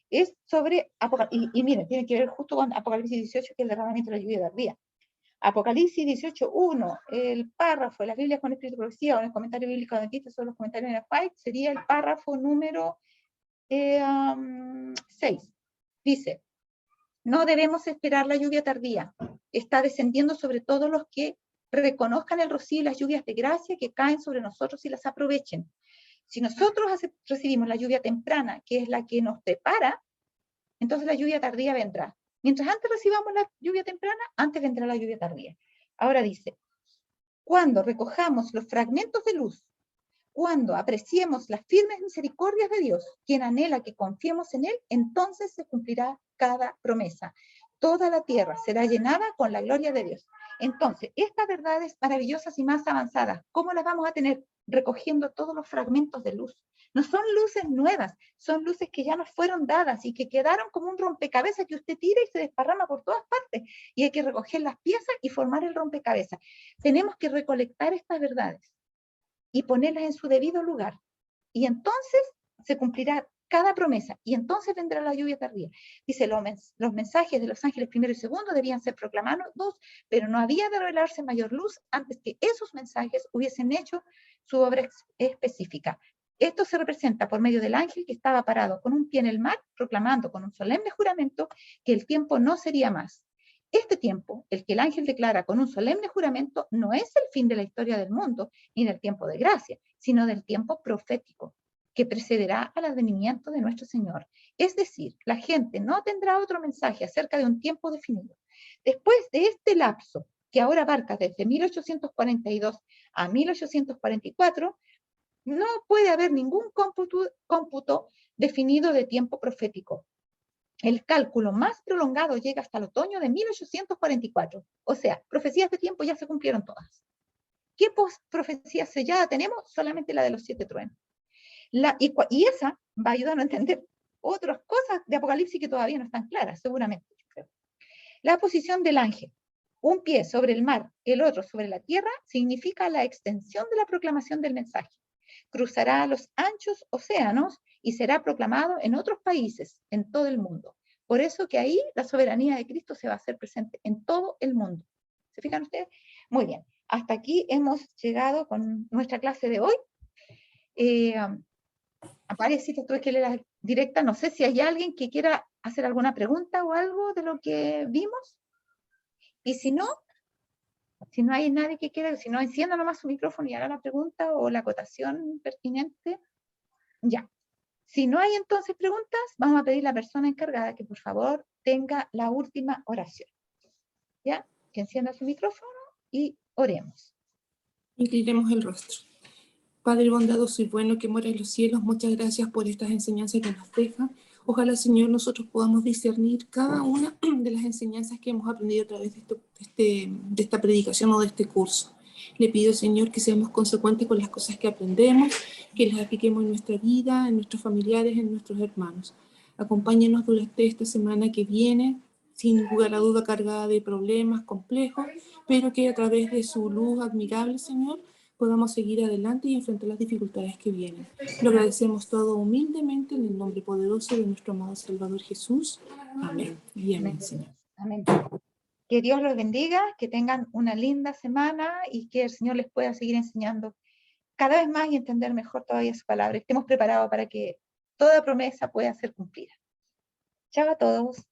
es sobre Apocalipsis, y miren, tiene que ver justo con Apocalipsis 18, que es el derramamiento de la lluvia tardía. Apocalipsis 18:1, el párrafo de las Biblias con espíritu de profecía o en el comentario bíblico de aquí, son los comentarios de la White, sería el párrafo número 6. Dice, no debemos esperar la lluvia tardía, está descendiendo sobre todos los que reconozcan el rocío y las lluvias de gracia que caen sobre nosotros y las aprovechen. Si nosotros recibimos la lluvia temprana, que es la que nos prepara, entonces la lluvia tardía vendrá. Mientras antes recibamos la lluvia temprana, antes vendrá la lluvia tardía. Ahora dice, cuando recojamos los fragmentos de luz, cuando apreciemos las firmes misericordias de Dios, quien anhela que confiemos en Él, entonces se cumplirá cada promesa. Toda la tierra será llenada con la gloria de Dios. Entonces, estas verdades maravillosas y más avanzadas, ¿cómo las vamos a tener? Recogiendo todos los fragmentos de luz. No son luces nuevas, son luces que ya nos fueron dadas y que quedaron como un rompecabezas que usted tira y se desparrama por todas partes. Y hay que recoger las piezas y formar el rompecabezas. Tenemos que recolectar estas verdades y ponerlas en su debido lugar. Y entonces se cumplirá cada promesa, y entonces vendrá la lluvia tardía. Dice, los mensajes de los ángeles primero y segundo debían ser proclamados, pero no había de revelarse mayor luz antes que esos mensajes hubiesen hecho su obra específica. Esto se representa por medio del ángel que estaba parado con un pie en el mar, proclamando con un solemne juramento que el tiempo no sería más. Este tiempo, el que el ángel declara con un solemne juramento, no es el fin de la historia del mundo, ni del tiempo de gracia, sino del tiempo profético, que precederá al advenimiento de nuestro Señor. Es decir, la gente no tendrá otro mensaje acerca de un tiempo definido. Después de este lapso, que ahora abarca desde 1842 a 1844, no puede haber ningún cómputo definido de tiempo profético. El cálculo más prolongado llega hasta el otoño de 1844. O sea, profecías de tiempo ya se cumplieron todas. ¿Qué profecía sellada tenemos? Solamente la de los 7 truenos. Y esa va a ayudar a entender otras cosas de Apocalipsis que todavía no están claras, seguramente. La posición del ángel, un pie sobre el mar, el otro sobre la tierra, significa la extensión de la proclamación del mensaje. Cruzará los anchos océanos y será proclamado en otros países, en todo el mundo. Por eso que ahí la soberanía de Cristo se va a hacer presente en todo el mundo. ¿Se fijan ustedes? Muy bien. Hasta aquí hemos llegado con nuestra clase de hoy. Apareciste, tuve que leer directa. No sé si hay alguien que quiera hacer alguna pregunta o algo de lo que vimos. Y si no hay nadie que quiera, si no, encienda nomás su micrófono y haga la pregunta o la acotación pertinente. Ya. Si no hay entonces preguntas, vamos a pedir a la persona encargada que por favor tenga la última oración. ¿Ya? Que encienda su micrófono y oremos. Inclinemos el rostro. Padre bondadoso y bueno que mora en los cielos, muchas gracias por estas enseñanzas que nos deja. Ojalá, Señor, nosotros podamos discernir cada una de las enseñanzas que hemos aprendido a través de esta predicación o de este curso. Le pido, Señor, que seamos consecuentes con las cosas que aprendemos, que las apliquemos en nuestra vida, en nuestros familiares, en nuestros hermanos. Acompáñenos durante esta semana que viene, sin lugar a duda cargada de problemas complejos, pero que a través de su luz admirable, Señor, podamos seguir adelante y enfrentar las dificultades que vienen. Lo agradecemos todo humildemente en el nombre poderoso de nuestro amado Salvador Jesús. Amén. Y amén, Señor. Amén. Que Dios los bendiga, que tengan una linda semana y que el Señor les pueda seguir enseñando cada vez más y entender mejor todavía su palabra. Estemos preparados para que toda promesa pueda ser cumplida. Chao a todos.